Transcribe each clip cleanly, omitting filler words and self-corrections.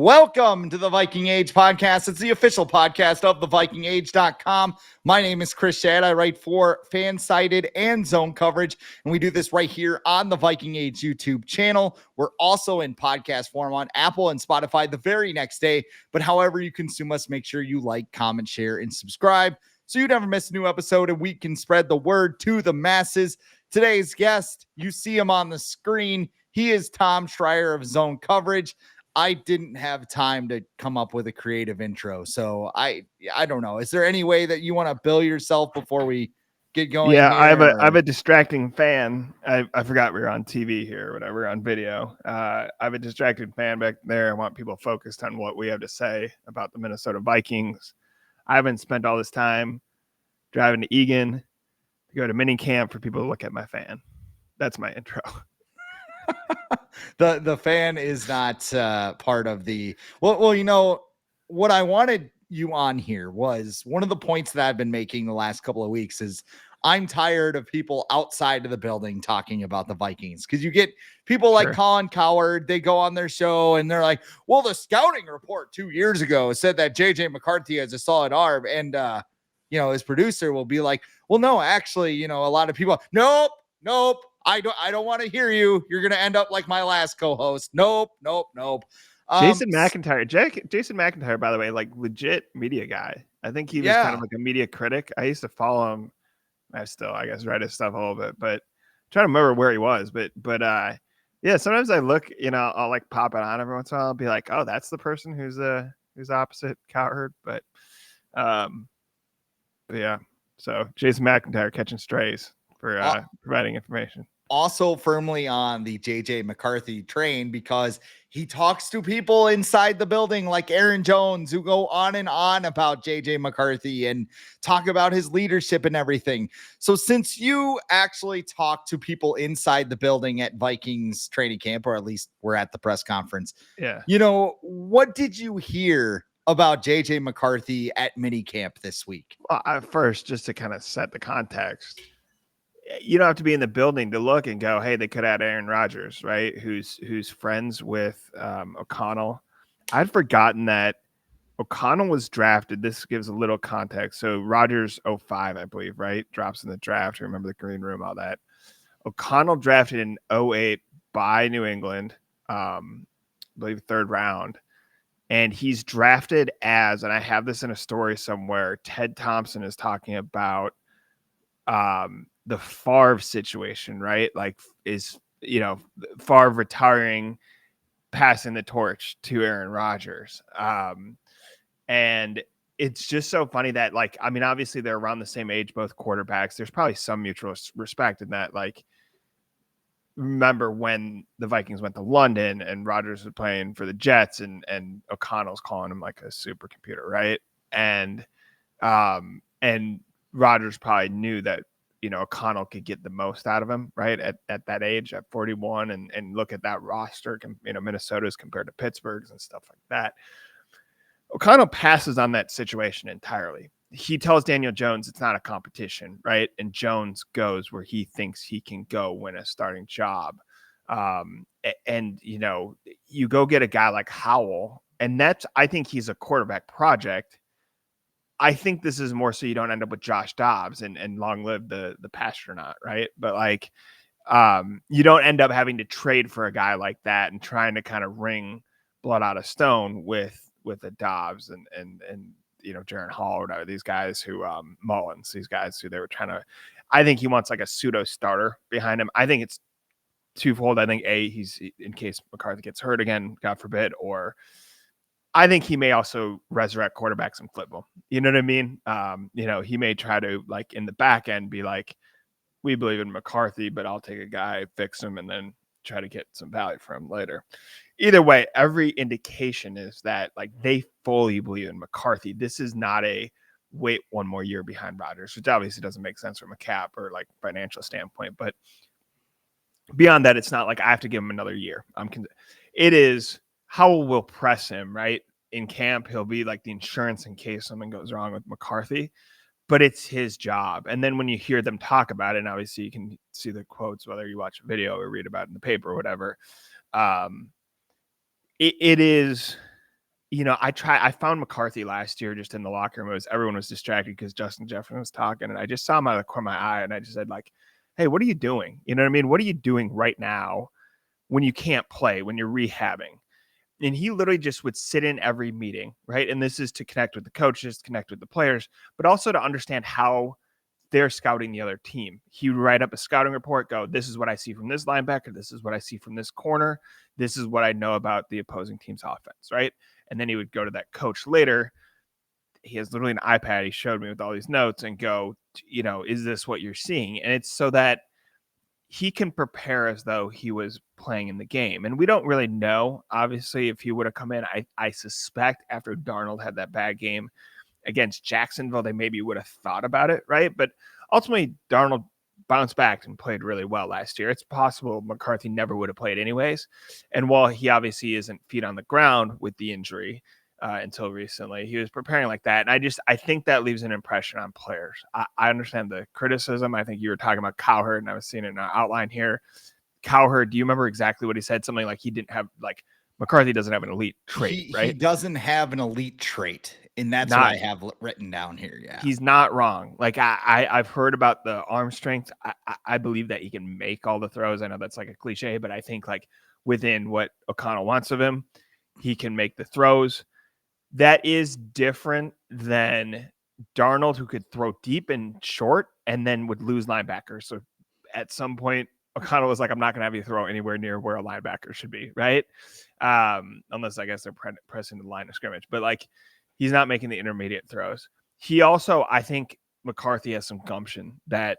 Welcome to the Viking Age podcast. It's the official podcast of thevikingage.com. My name is Chris Schad. I write for FanSided and Zone Coverage, and we do this right here on the Viking Age YouTube channel. We're also in podcast form on Apple and Spotify the very next day, but however you consume us, make sure you like, comment, share, and subscribe so you never miss a new episode and we can spread the word to the masses. Today's guest, you see him on the screen. He is Tom Schreier of Zone Coverage. I didn't have time to come up with a creative intro. So I don't know. Is there any way that you want to bill yourself before we get going? Yeah, here, I have a distracting fan. I forgot we were on TV here or whatever, we're on video. I have a distracted fan back there. I want people focused on what we have to say about the Minnesota Vikings. I haven't spent all this time driving to Egan to go to minicamp for people to look at my fan. That's my intro. The fan is not part of the well, you know what I wanted you on here was one of the points that I've been making the last couple of weeks is I'm tired of people outside of the building talking about the Vikings, because you get people like Colin Cowherd, they go on their show and they're like, well, the scouting report 2 years ago said that JJ McCarthy has a solid arm, and his producer will be like, well, no, actually, a lot of people, nope. I don't want to hear you. You're going to end up like my last co-host. Nope. Jason McIntyre, by the way, like legit media guy. I think he was kind of like a media critic. I used to follow him. I guess, read his stuff a little bit, but I'm trying to remember where he was. But yeah, sometimes I look, I'll like pop it on every once in a while. I'll be like, oh, that's the person who's opposite Cowherd. But yeah, so Jason McIntyre catching strays for providing information. Also firmly on the JJ McCarthy train, because he talks to people inside the building like Aaron Jones who go on and on about JJ McCarthy and talk about his leadership and everything. So since you actually talk to people inside the building at Vikings training camp, or at least we're at the press conference, what did you hear about JJ McCarthy at minicamp this week? Well, first, just to kind of set the context, you don't have to be in the building to look and go, hey, they could add Aaron Rodgers, right? Who's friends with O'Connell. I'd forgotten that O'Connell was drafted. This gives a little context. So Rodgers 05, I believe, right? Drops in the draft. Remember the green room, all that. O'Connell drafted in 08 by New England, I believe 3rd round. And he's drafted as, and I have this in a story somewhere, Ted Thompson is talking about the Favre situation, right? Like, is, Favre retiring, passing the torch to Aaron Rodgers. And it's just so funny that, like, I mean, obviously they're around the same age, both quarterbacks. There's probably some mutual respect in that. Like, remember when the Vikings went to London and Rodgers was playing for the Jets, and O'Connell's calling him like a supercomputer, right? And Rodgers probably knew that, O'Connell could get the most out of him, right? At that age, at 41, and look at that roster, Minnesota's compared to Pittsburgh's and stuff like that. O'Connell passes on that situation entirely. He tells Daniel Jones it's not a competition, right? And Jones goes where he thinks he can go win a starting job. And you go get a guy like Howell, and I think he's a quarterback project. I think this is more so you don't end up with Josh Dobbs and long live the pastronaut, right? But like, you don't end up having to trade for a guy like that and trying to kind of wring blood out of stone with a Dobbs and Jaron Hall or whatever, these guys who Mullins, these guys who they were trying to. I think he wants like a pseudo starter behind him. I think it's twofold. I think he's in case McCarthy gets hurt again, God forbid, or I think he may also resurrect quarterbacks and flip them. You know what I mean? He may try to, like, in the back end be like, we believe in McCarthy, but I'll take a guy, fix him, and then try to get some value for him later. Either way, every indication is that, like, they fully believe in McCarthy. This is not a wait one more year behind Rodgers, which obviously doesn't make sense from a cap or like financial standpoint. But beyond that, it's not like I have to give him another year. It is Howell will press him, right? In camp, he'll be like the insurance in case something goes wrong with McCarthy, but it's his job. And then when you hear them talk about it, and obviously you can see the quotes, whether you watch a video or read about it in the paper or whatever, it is I found McCarthy last year just in the locker room. Everyone was distracted because Justin Jefferson was talking, and I just saw him out of the corner of my eye, and I just said, like, hey, what are you doing? You know what I mean? What are you doing right now when you can't play, when you're rehabbing? And he literally just would sit in every meeting, right? And this is to connect with the coaches, connect with the players, but also to understand how they're scouting the other team. He would write up a scouting report, go, this is what I see from this linebacker. This is what I see from this corner. This is what I know about the opposing team's offense, right? And then he would go to that coach later. He has literally an iPad he showed me with all these notes and go, is this what you're seeing? And it's so that he can prepare as though he was playing in the game. And we don't really know, obviously, if he would have come in. I suspect after Darnold had that bad game against Jacksonville, they maybe would have thought about it, right? But ultimately, Darnold bounced back and played really well last year. It's possible McCarthy never would have played anyways. And while he obviously isn't feet on the ground with the injury until recently, he was preparing like that. And I think that leaves an impression on players. I understand the criticism. I think you were talking about Cowherd, and I was seeing it in an outline here. Cowherd, do you remember exactly what he said? Something like he didn't have, like, McCarthy doesn't have an elite trait, right? He doesn't have an elite trait, and that's what I have written down here. Yeah, he's not wrong. Like I've heard about the arm strength. I believe that he can make all the throws. I know that's like a cliche, but I think like within what O'Connell wants of him, he can make the throws. That is different than Darnold, who could throw deep and short and then would lose linebackers. So at some point, O'Connell was like, I'm not going to have you throw anywhere near where a linebacker should be, right? Unless I guess they're pressing the line of scrimmage. But like, he's not making the intermediate throws. He also, I think McCarthy has some gumption that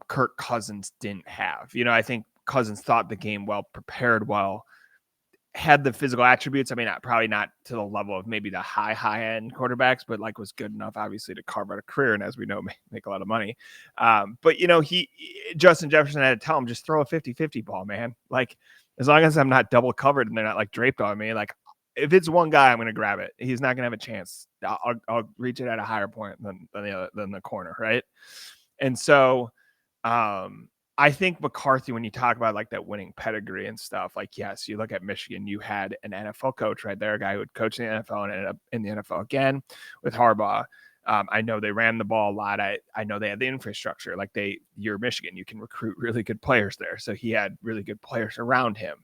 Kirk Cousins didn't have. I think Cousins thought the game well, prepared well, had the physical attributes. I mean, probably not to the level of maybe the high end quarterbacks, but like was good enough, obviously, to carve out a career. And as we know, make a lot of money. But Justin Jefferson had to tell him, just throw a 50-50 ball, man. Like, as long as I'm not double covered and they're not like draped on me, like if it's one guy, I'm going to grab it. He's not going to have a chance. I'll reach it at a higher point than the corner. Right. And so, I think McCarthy, when you talk about like that winning pedigree and stuff, like, yes, you look at Michigan, you had an NFL coach right there, a guy who would coach in the NFL and ended up in the NFL again with Harbaugh. I know they ran the ball a lot. I know they had the infrastructure. Like you're Michigan, you can recruit really good players there. So he had really good players around him.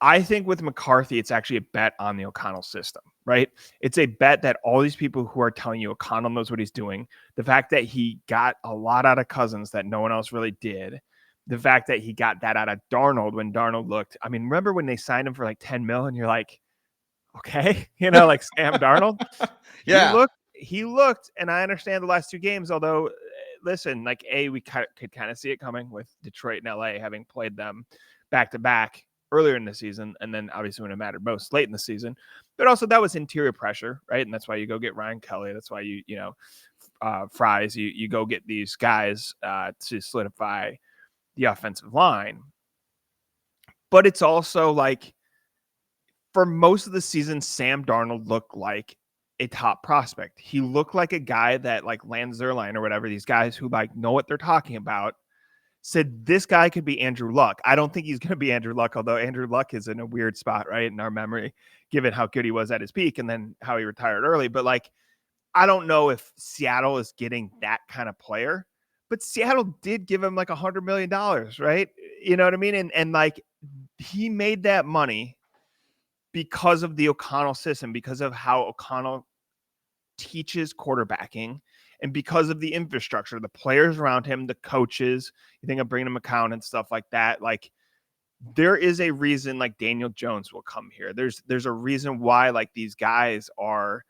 I think with McCarthy, it's actually a bet on the O'Connell system, right? It's a bet that all these people who are telling you O'Connell knows what he's doing, the fact that he got a lot out of Cousins that no one else really did, the fact that he got that out of Darnold when Darnold looked, I mean, remember when they signed him for like 10 mil and you're like, okay, like Sam Darnold? yeah. He looked, and I understand the last two games, although, listen, like we could kind of see it coming with Detroit and LA having played them back to back earlier in the season, and then obviously when it mattered most late in the season. But also that was interior pressure, right? And that's why you go get Ryan Kelly. That's why you Fries. You go get these guys to solidify the offensive line. But it's also like for most of the season, Sam Darnold looked like a top prospect. He looked like a guy that like Lance Zierlein or whatever, these guys who like know what they're talking about, said this guy could be Andrew Luck. I don't think he's going to be Andrew Luck, although Andrew Luck is in a weird spot, right, in our memory, given how good he was at his peak and then how he retired early. But like, I don't know if Seattle is getting that kind of player, but Seattle did give him like $100 million, right? You know what I mean? And like, he made that money because of the O'Connell system, because of how O'Connell teaches quarterbacking, and because of the infrastructure, the players around him, the coaches. You think of bringing him McCown and stuff like that. Like, there is a reason like Daniel Jones will come here. There's a reason why like these guys are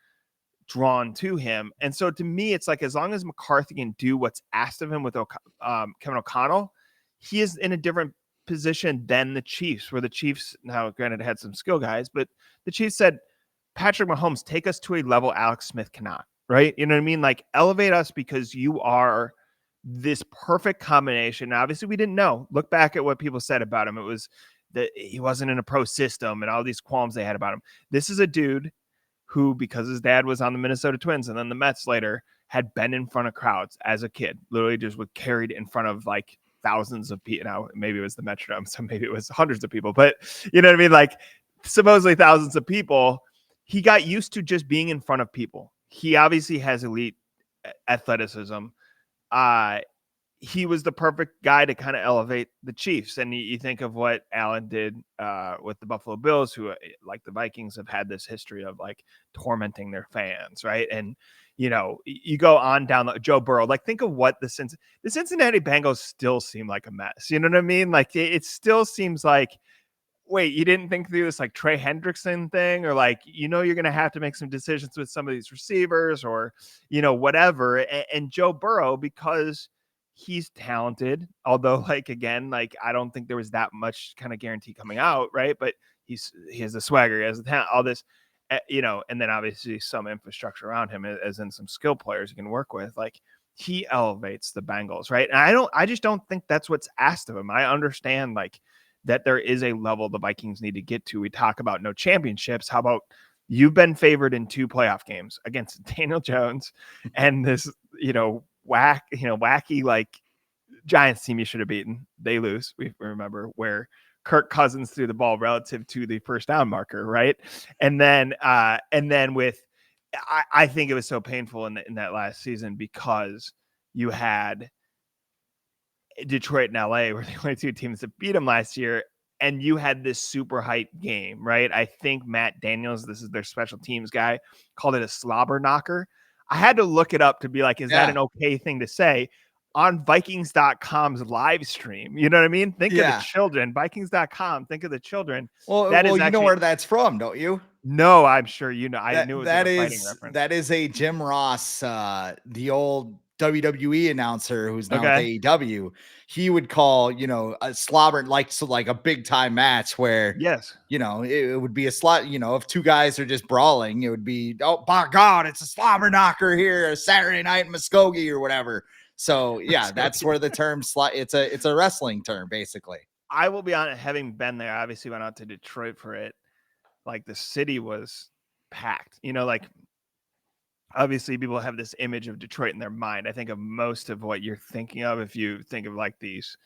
drawn to him. And so to me, it's like, as long as McCarthy can do what's asked of him with Kevin O'Connell, he is in a different position than the Chiefs, where the Chiefs, now granted, had some skill guys, but the Chiefs said, Patrick Mahomes, take us to a level Alex Smith cannot, right? You know what I mean? Like, elevate us because you are this perfect combination. Now, obviously, we didn't know. Look back at what people said about him. It was that he wasn't in a pro system and all these qualms they had about him. This is a dude who, because his dad was on the Minnesota Twins and then the Mets later, had been in front of crowds as a kid, literally just was carried in front of like thousands of people. Now, maybe it was the Metrodome, so maybe it was hundreds of people, but you know what I mean? Like, supposedly thousands of people. he got used to just being in front of people. He obviously has elite athleticism. He was the perfect guy to kind of elevate the Chiefs. And you think of what Allen did with the Buffalo Bills, who, like the Vikings, have had this history of like tormenting their fans, right? And you go on down Joe Burrow. Like, think of what the Cincinnati Bengals still seem like a mess. You know what I mean? Like, it still seems like, wait, you didn't think through this like Trey Hendrickson thing, or like, you're going to have to make some decisions with some of these receivers, or, whatever. And Joe Burrow, because he's talented, although like, again, like, I don't think there was that much kind of guarantee coming out, right? But he has the swagger, he has the talent, all this, and then obviously some infrastructure around him, as in some skill players he can work with. Like, he elevates the Bengals, right? And I just don't think that's what's asked of him. I understand like that there is a level the Vikings need to get to. We talk about no championships. How about you've been favored in 2 playoff games against Daniel Jones and this, wacky like Giants team you should have beaten. They lose. We remember where Kirk Cousins threw the ball relative to the first down marker, right? And then with, I think it was so painful in that last season because you had Detroit and LA were the only 2 teams that beat them last year. And you had this super hype game, right? I think Matt Daniels, this is their special teams guy, called it a slobber knocker. I had to look it up to be like, is that an okay thing to say on Vikings.com's live stream? You know what I mean? Think of the children. Vikings.com. Think of the children. Well, that is you actually, know where that's from, don't you? No, I'm sure you know. I knew it was like a fighting reference. That is a Jim Ross, the old WWE announcer who's now with AEW. He would call, a slobber, like a big time match where, yes, it would be a slot, if 2 guys are just brawling, it would be, oh, by God, it's a slobber knocker here, a Saturday night in Muskogee or whatever. So yeah, that's where the term it's a wrestling term, basically. I will be honest, having been there, I obviously went out to Detroit for it. Like, the city was packed, like, obviously people have this image of Detroit in their mind. I think of most of what you're thinking of, if you think of like these,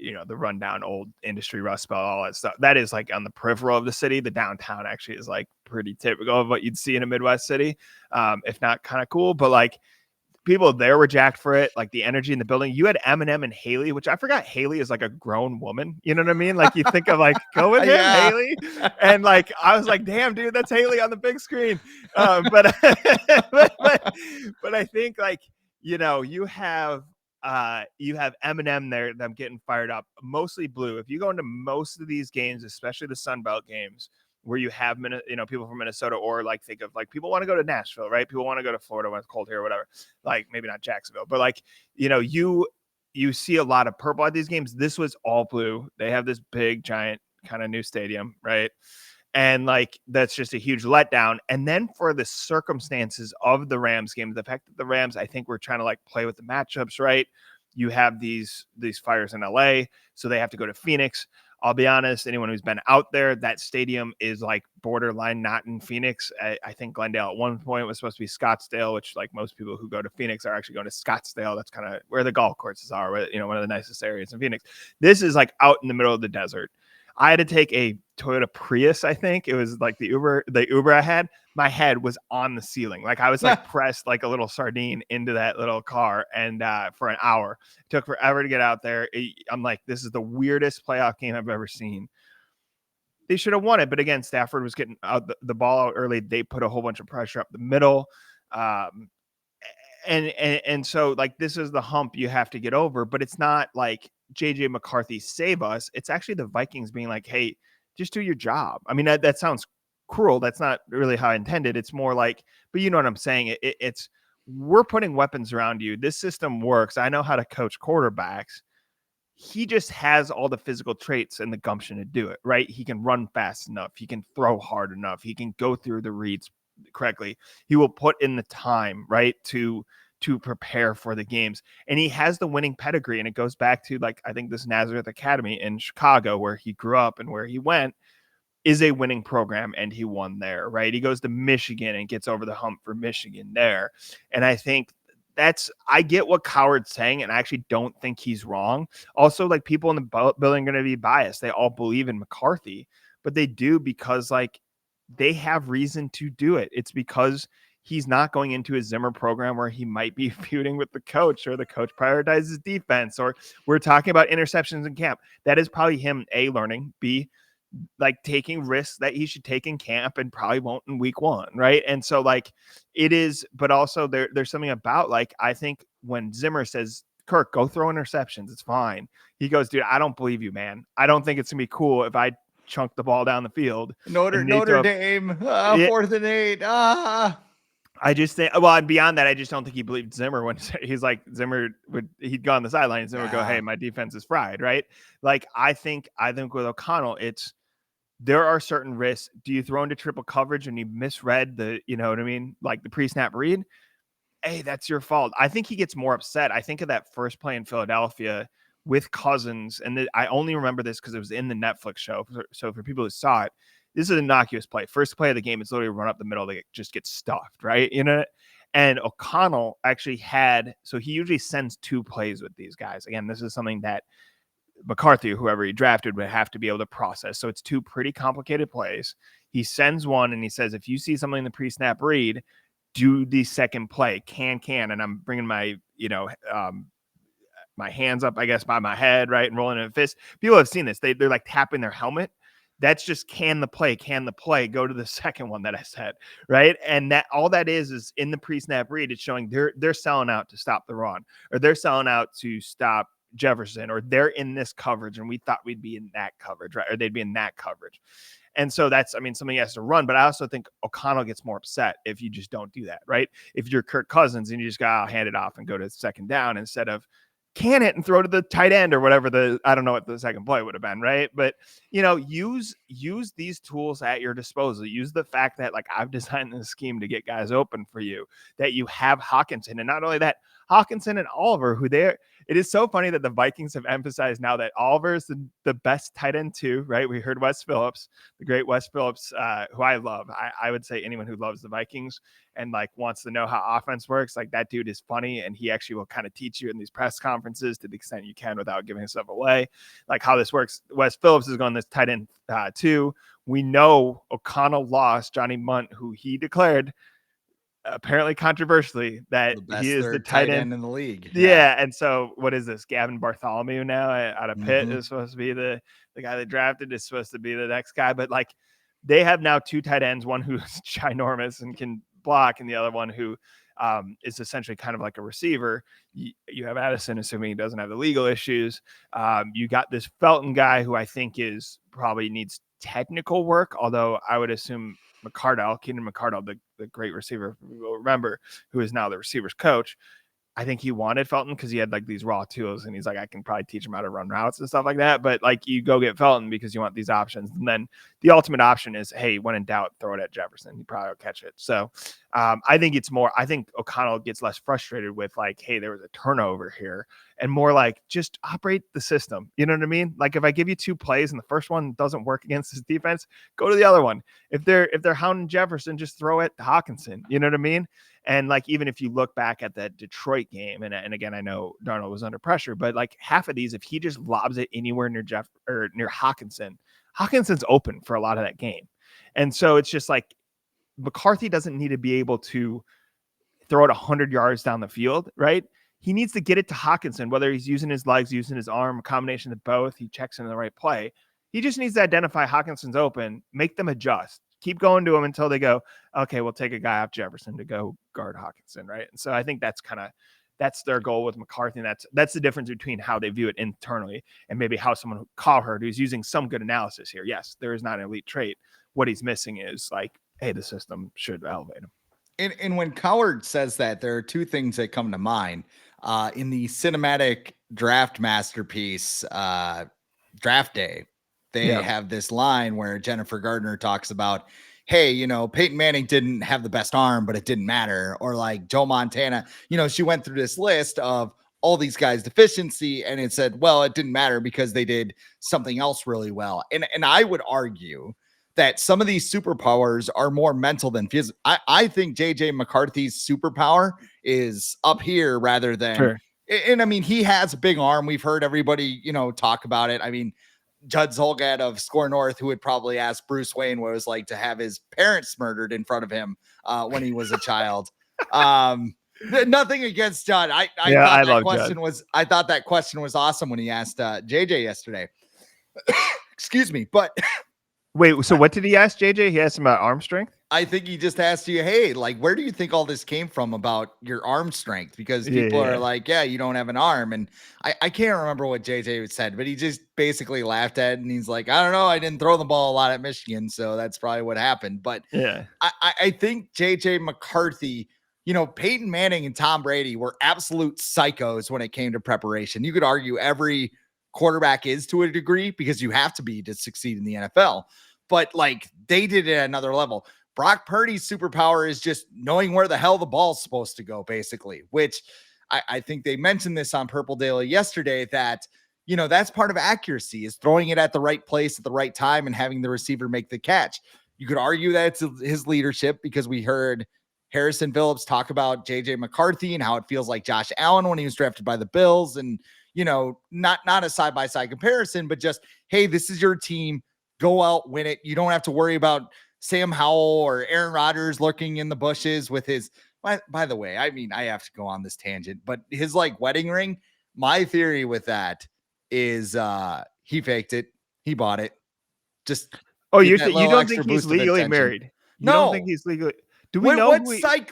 the rundown old industry Rust Belt, all that stuff, that is like on the peripheral of the city. The downtown actually is like pretty typical of what you'd see in a Midwest city, if not kind of cool. But like, people there were jacked for it. Like, the energy in the building. You had Eminem and Haley, which I forgot Haley is like a grown woman. You know what I mean? Like, you think of like, go with him, Haley. And like, I was like, damn, dude, that's Haley on the big screen. But I think like, you have Eminem there, them getting fired up, mostly blue. If you go into most of these games, especially the Sun Belt games, where you have people from Minnesota, or like, think of like, people want to go to Nashville, right? People want to go to Florida when it's cold here or whatever. Like, maybe not Jacksonville, but like, you see a lot of purple at these games. This was all blue. They have this big giant kind of new stadium, right? And like, that's just a huge letdown. And then for the circumstances of the Rams game, the fact that the Rams, I think, were trying to like play with the matchups, right? You have these fires in LA, so they have to go to Phoenix. I'll be honest, anyone who's been out there, that stadium is like borderline not in Phoenix. I think Glendale at one point was supposed to be Scottsdale, which like most people who go to Phoenix are actually going to Scottsdale. That's kind of where the golf courses are, one of the nicest areas in Phoenix. This is like out in the middle of the desert. I had to take a Toyota Prius. I think it was like the Uber I had. My head was on the ceiling. Like, I was like pressed like a little sardine into that little car. And for an hour, it took forever to get out there. I'm like, this is the weirdest playoff game I've ever seen. They should have won it. But again, Stafford was getting out the ball out early. They put a whole bunch of pressure up the middle. And so like, this is the hump you have to get over, but it's not like JJ McCarthy save us. It's actually the Vikings being like, hey, just do your job. I mean, that sounds cruel. That's not really how I intended. It's more like, but you know what I'm saying? It's we're putting weapons around you. This system works. I know how to coach quarterbacks. He just has all the physical traits and the gumption to do it, right? He can run fast enough. He can throw hard enough. He can go through the reads correctly. He will put in the time, right, to prepare for the games. And he has the winning pedigree. And it goes back to like, I think this Nazareth Academy in Chicago, where he grew up and where he went, is a winning program, and he won there, right? He goes to Michigan and gets over the hump for Michigan there. And I think I get what Coward's saying, and I actually don't think he's wrong. Also, like, people in the building are going to be biased. They all believe in McCarthy, but they do because like, they have reason to do it. It's because he's not going into a Zimmer program where he might be feuding with the coach, or the coach prioritizes defense, or we're talking about interceptions in camp. That is probably him, A, learning, B, like taking risks that he should take in camp and probably won't in week 1. Right. And so like it is, but also there's something about, like, I think when Zimmer says, Kirk, go throw interceptions, it's fine. He goes, dude, I don't believe you, man. I don't think it's gonna be cool if I chunk the ball down the field. Notre Dame, 4th and 8. I just think, well, and beyond that, I just don't think he believed Zimmer when he's like, he'd go on the sideline and Zimmer would go, hey, my defense is fried, right? Like, I think with O'Connell, there are certain risks. Do you throw into triple coverage and you misread the, you know what I mean? Like the pre-snap read? Hey, that's your fault. I think he gets more upset. I think of that first play in Philadelphia with Cousins, and I only remember this because it was in the Netflix show. So for people who saw it, this is an innocuous play. First play of the game, it's literally run up the middle. They just get stuffed, right? You know? And O'Connell actually so he usually sends 2 plays with these guys. Again, this is something that McCarthy, whoever he drafted, would have to be able to process. So it's 2 pretty complicated plays. He sends one and he says, if you see something in the pre-snap read, do the second play, can. And I'm bringing my, my hands up, I guess, by my head, right? And rolling in a fist. People have seen this. They're like tapping their helmet. That's just can the play, go to the second one that I said, right? And that all that is in the pre-snap read, it's showing they're selling out to stop the run, or they're selling out to stop Jefferson, or they're in this coverage and we thought we'd be in that coverage, right? Or they'd be in that coverage. And so that's, something he has to run. But I also think O'Connell gets more upset if you just don't do that, right? If you're Kirk Cousins and you just got to hand it off and go to second down instead of can it and throw to the tight end or whatever I don't know what the second play would have been, right? But, use these tools at your disposal. Use the fact that, like, I've designed this scheme to get guys open for you, that you have Hawkinson. And not only that, Hawkinson and Oliver, it is so funny that the Vikings have emphasized now that Oliver is the best tight end too, right? We heard Wes Phillips, the great Wes Phillips, who I love. I would say anyone who loves the Vikings and like wants to know how offense works, like that dude is funny, and he actually will kind of teach you in these press conferences to the extent you can without giving himself away, like how this works. Wes Phillips is going this tight end too. We know O'Connell lost Johnny Munt, who he declared, apparently controversially, that he is the tight end in the league. Yeah. And so what is this? Gavin Bartholomew now out of Pitt is supposed to be the guy they drafted, is supposed to be the next guy. But like, they have now 2 tight ends, one who's ginormous and can block, and the other one who is essentially kind of like a receiver. You have Addison, assuming he doesn't have the legal issues. You got this Felton guy who I think probably needs technical work, although I would assume Keenan McCardell, the great receiver, we'll remember, who is now the receivers coach. I think he wanted Felton because he had like these raw tools, and he's like, I can probably teach him how to run routes and stuff like that. But like, you go get Felton because you want these options. And then the ultimate option is, hey, when in doubt, throw it at Jefferson. He probably will catch it. So I think O'Connell gets less frustrated with like, hey, there was a turnover here, and more like, just operate the system. You know what I mean? Like, if I give you 2 plays and the first one doesn't work against his defense, go to the other one. If they're hounding Jefferson, just throw it to Hawkinson. You know what I mean? And like, even if you look back at that Detroit game, and again, I know Darnold was under pressure, but like half of these, if he just lobs it anywhere near near Hawkinson's open for a lot of that game. And so it's just like, McCarthy doesn't need to be able to throw it 100 yards down the field, right? He needs to get it to Hawkinson, whether he's using his legs, using his arm, a combination of both. He checks in the right play. He just needs to identify Hawkinson's open, make them adjust, keep going to him until they go, okay, we'll take a guy off Jefferson to go guard Hawkinson, right? And so I think that's their goal with McCarthy. And that's the difference between how they view it internally and maybe how someone who Cowherd, who's using some good analysis here. Yes, there is not an elite trait. What he's missing is like, hey, the system should elevate him. And when Cowherd says that, there are 2 things that come to mind. In the cinematic draft masterpiece, Draft Day, they have this line where Jennifer Gardner talks about, hey, Peyton Manning didn't have the best arm, but it didn't matter. Or like Joe Montana, she went through this list of all these guys' deficiency, and it said, well, it didn't matter because they did something else really well. And I would argue that some of these superpowers are more mental than physical. I think JJ McCarthy's superpower is up here rather than, and I mean, he has a big arm. We've heard everybody, talk about it. I mean, Judd Zolgad of Score North, who would probably ask Bruce Wayne what it was like to have his parents murdered in front of him when he was a child. Nothing against Judd. I thought that question was awesome when he asked JJ yesterday. Excuse me, but wait, so what did he ask JJ? He asked him about arm strength? I think he just asked you, hey, like, where do you think all this came from about your arm strength? Because people are like, yeah, you don't have an arm. And I can't remember what JJ said, but he just basically laughed at it. And he's like, I don't know. I didn't throw the ball a lot at Michigan. So that's probably what happened. But yeah, I think JJ McCarthy, Peyton Manning and Tom Brady were absolute psychos when it came to preparation. You could argue every quarterback is to a degree because you have to be to succeed in the NFL. But like they did it at another level. Brock Purdy's superpower is just knowing where the hell the ball's supposed to go, basically, which I think they mentioned this on Purple Daily yesterday that, that's part of accuracy is throwing it at the right place at the right time and having the receiver make the catch. You could argue that it's his leadership because we heard Harrison Phillips talk about JJ McCarthy and how it feels like Josh Allen when he was drafted by the Bills and, not a side-by-side comparison, but just, hey, this is your team. Go out, win it. You don't have to worry about Sam Howell or Aaron Rodgers lurking in the bushes with his, by the way, I mean, I have to go on this tangent, but his like wedding ring, my theory with that is he faked it. He bought it. Just, you don't think he's legally married? You don't think he's legally? Do we know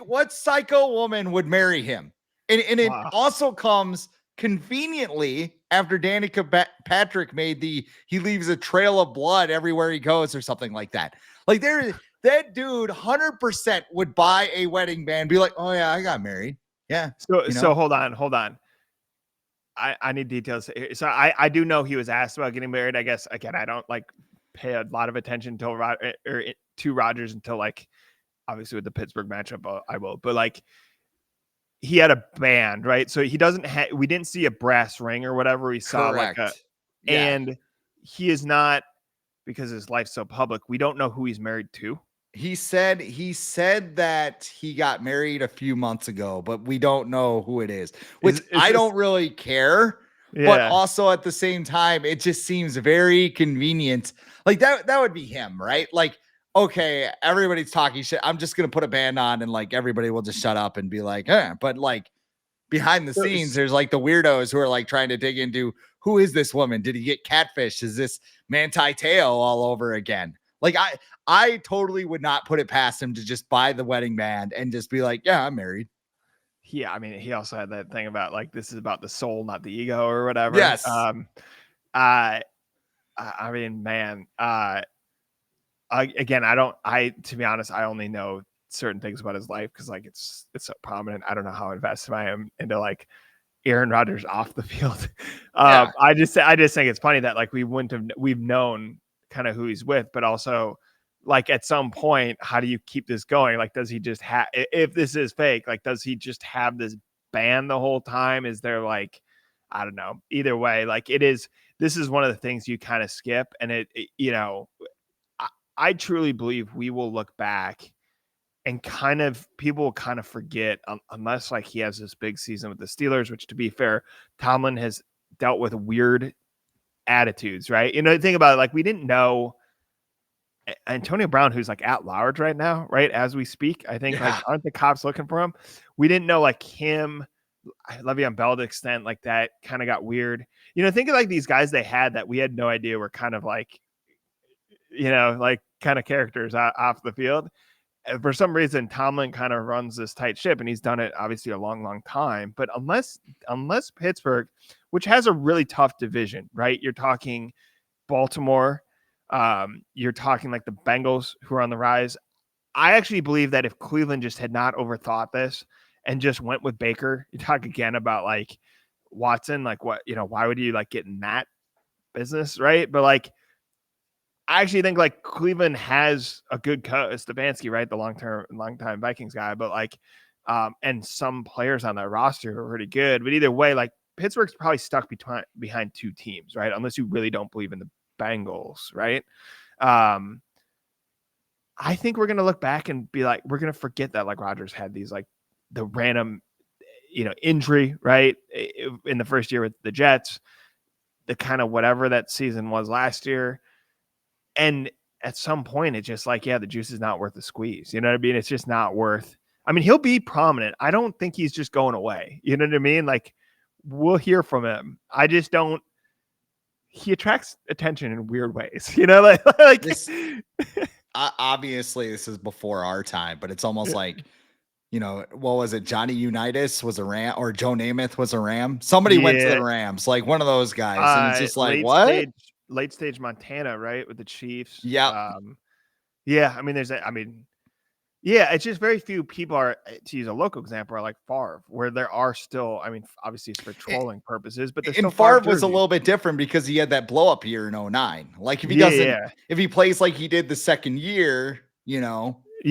what psycho woman would marry him? And it also comes conveniently after Danny Patrick made he leaves a trail of blood everywhere he goes or something like that. Like that dude 100% would buy a wedding band, be like, oh yeah, I got married. Yeah. So hold on. I need details. So I do know he was asked about getting married. I guess again, I don't like pay a lot of attention to Rodgers until like obviously with the Pittsburgh matchup, I will. But like he had a band, right? So he doesn't have. We didn't see a brass ring or whatever. We saw Correct. And he is not. Because his life's so public, we don't know who he's married to. He said that he got married a few months ago, but we don't know who it is, which I don't really care. Yeah. But also at the same time, it just seems very convenient. Like that would be him, right? Like, okay, everybody's talking shit. I'm just going to put a band on and like everybody will just shut up and be like, but like behind the scenes, there's like the weirdos who are like trying to dig into who is this woman? Did he get catfish? Is this Manti Te'o all over again? Like I totally would not put it past him to just buy the wedding band and just be like, yeah, I'm married. Yeah. I mean, he also had that thing about like, this is about the soul, not the ego or whatever. Yes. I mean, man, again, to be honest, I only know certain things about his life. Cause like, it's so prominent. I don't know how invested I am into like Aaron Rodgers off the field. I just think it's funny that like we've known kind of who he's with, but also like at some point, how do you keep this going? Like, does he just have, if this is fake, like, does he just have this band the whole time? Is there like, I don't know, either way, like this is one of the things you kind of skip. And I truly believe we will look back and people will kind of forget unless like he has this big season with the Steelers, which to be fair, Tomlin has dealt with weird attitudes, right? Think about it, like we didn't know Antonio Brown, who's like at large right now, right? As we speak, I think like aren't the cops looking for him? We didn't know like him, Le'Veon Bell to extent like that kind of got weird. Think of like these guys they had that we had no idea were kind of like, like kind of characters off the field. For some reason, Tomlin kind of runs this tight ship, and he's done it obviously a long, long time. But unless Pittsburgh, which has a really tough division, right? You're talking Baltimore, you're talking like the Bengals who are on the rise. I actually believe that if Cleveland just had not overthought this and just went with Baker, you talk again about like Watson, like what, why would you like get in that business, right? But like, I actually think like Cleveland has a good coach, Stefanski, right? The long-time Vikings guy, but like, and some players on that roster are pretty good. But either way, like Pittsburgh's probably stuck behind two teams, right? Unless you really don't believe in the Bengals, right? I think we're gonna look back and be like, we're gonna forget that like Rodgers had these like the random, injury, right, in the first year with the Jets. the kind of whatever that season was last year. And at some point, it's just like, yeah, the juice is not worth the squeeze. You know what I mean? It's just not worth. I mean, he'll be prominent. I don't think he's just going away. You know what I mean? Like, we'll hear from him. I just don't. He attracts attention in weird ways. You know, like this. Obviously, this is before our time, but it's almost like, what was it? Johnny Unitas was a Ram, or Joe Namath was a Ram. Somebody went to the Rams, like one of those guys, and it's just like, what? Late stage Montana, right, with the Chiefs. Yeah. Yeah. I mean, yeah, it's just very few people are, to use a local example, are like Favre, where there are still, I mean, obviously it's for trolling purposes, but there's still Favre was a little bit different because he had that blow up year in 09. Like if he if he plays like he did the second year, you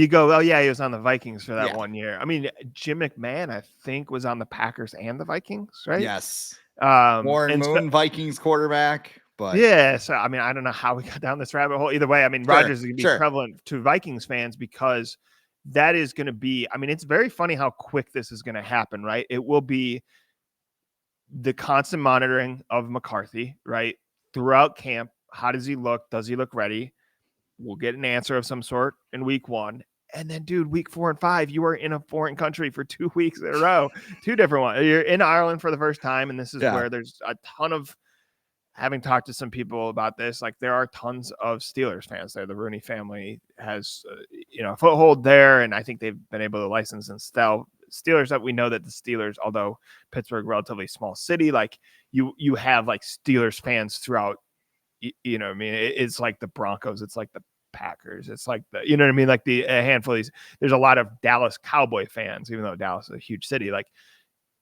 go, oh yeah, he was on the Vikings for that 1 year. I mean, Jim McMahon, I think, was on the Packers and the Vikings, right? Yes. Warren Moon, Vikings quarterback. But yeah, so I mean, I don't know how we got down this rabbit hole. Either way, I mean, Rodgers is going to be prevalent to Vikings fans because that is going to be, I mean, it's very funny how quick this is going to happen, right? It will be the constant monitoring of McCarthy, right? Throughout camp. How does he look? Does he look ready? We'll get an answer of some sort in week 1. And then, dude, week 4 and 5, you are in a foreign country for 2 weeks in a row. 2 different ones. You're in Ireland for the first time. And this is where there's a ton of, having talked to some people about this, like there are tons of Steelers fans there. The Rooney family has, a foothold there, and I think they've been able to license and sell Steelers. That we know that the Steelers, although Pittsburgh, relatively small city, like you have like Steelers fans throughout. You know what I mean? It's like the Broncos. It's like the Packers. It's like the, you know what I mean? Like a handful of these. There's a lot of Dallas Cowboy fans, even though Dallas is a huge city. Like,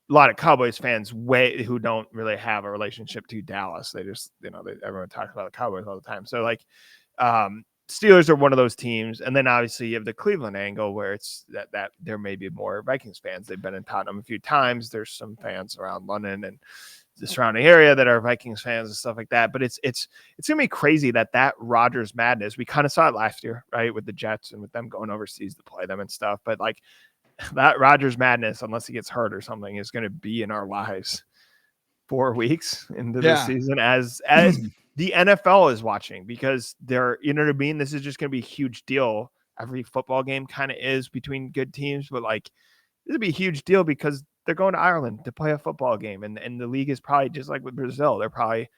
a lot of Cowboys fans who don't really have a relationship to Dallas. They just, everyone talks about the Cowboys all the time. So like, Steelers are one of those teams. And then obviously you have the Cleveland angle where it's that there may be more Vikings fans. They've been in Tottenham a few times. There's some fans around London and the surrounding area that are Vikings fans and stuff like that. But it's going to be crazy that Rodgers madness, we kind of saw it last year, right? With the Jets and with them going overseas to play them and stuff. But like, that Rodgers madness, unless he gets hurt or something, is going to be in our lives 4 weeks into the season as the NFL is watching, because they're, you know what I mean? This is just going to be a huge deal. Every football game kind of is between good teams, but like, it'll be a huge deal because they're going to Ireland to play a football game. And the league is probably just like with Brazil. They're probably,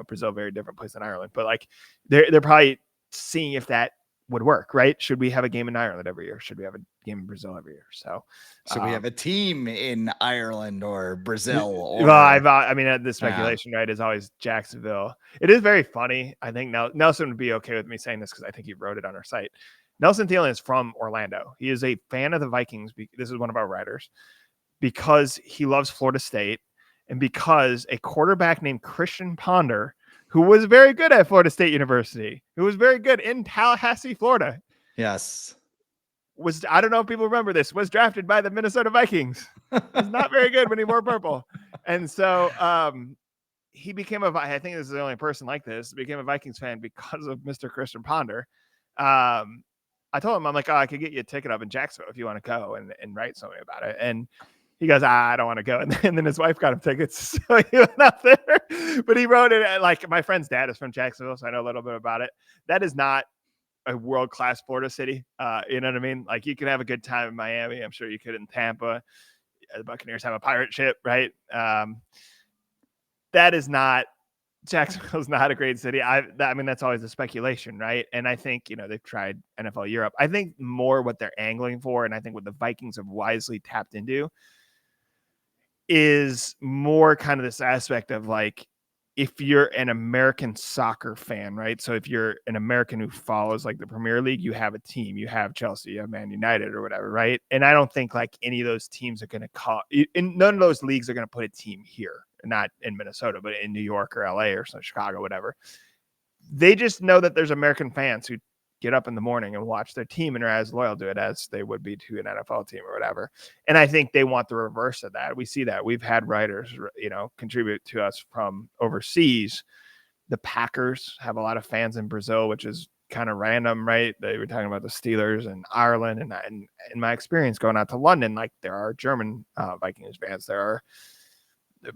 Brazil, very different place than Ireland, but like they're probably seeing if that would work, right? Should we have a game in Ireland every year? Should we have a game in Brazil every year? So we have a team in Ireland or Brazil? Well, I mean, the speculation, right, is always Jacksonville. It is very funny. I think Nelson would be okay with me saying this because I think he wrote it on our site. Nelson Thielen is from Orlando. He is a fan of the Vikings. This is one of our writers, because he loves Florida State and because a quarterback named Christian Ponder, who was very good at Florida State University, who was very good in Tallahassee, Florida. Yes. I don't know if people remember this, was drafted by the Minnesota Vikings. Was not very good when he wore purple. And so he became I think this is the only person like this, became a Vikings fan because of Mr. Christian Ponder. I told him, I'm like, I could get you a ticket up in Jacksonville if you want to go and write something about it. And he goes, I don't want to go. And then his wife got him tickets. So he went up there. But he wrote it like, my friend's dad is from Jacksonville, so I know a little bit about it. That is not a world-class Florida city. You know what I mean? Like, you can have a good time in Miami. I'm sure you could in Tampa. The Buccaneers have a pirate ship, right? That is not, Jacksonville's not a great city. I mean, that's always a speculation, right? And I think, they've tried NFL Europe. I think more what they're angling for, and I think what the Vikings have wisely tapped into, is more kind of this aspect of like, if you're an American soccer fan, right? So if you're an American who follows like the Premier League, you have a team, you have Chelsea, you have Man United or whatever, right? And I don't think like any of those teams are going to none of those leagues are going to put a team here, not in Minnesota, but in New York or LA or Chicago, whatever. They just know that there's American fans who get up in the morning and watch their team and are as loyal to it as they would be to an NFL team or whatever. And I think they want the reverse of that. We see that. We've had writers, contribute to us from overseas. The Packers have a lot of fans in Brazil, which is kind of random, right? They were talking about the Steelers and Ireland. And in my experience going out to London, like there are German Vikings fans. There are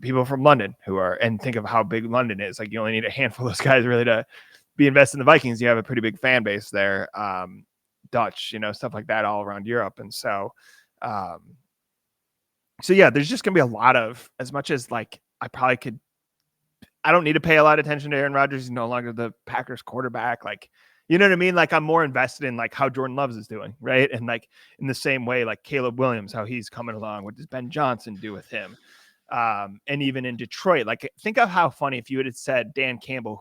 people from London who are, and think of how big London is. Like you only need a handful of those guys really to be invested in the Vikings. You have a pretty big fan base there. Dutch, stuff like that all around Europe. And so yeah, there's just going to be a lot of, as much as like, I don't need to pay a lot of attention to Aaron Rodgers. He's no longer the Packers quarterback. Like, you know what I mean? Like I'm more invested in like how Jordan Loves is doing. Right. And like in the same way, like Caleb Williams, how he's coming along. What does Ben Johnson do with him? And even in Detroit, like think of how funny if you had said Dan Campbell,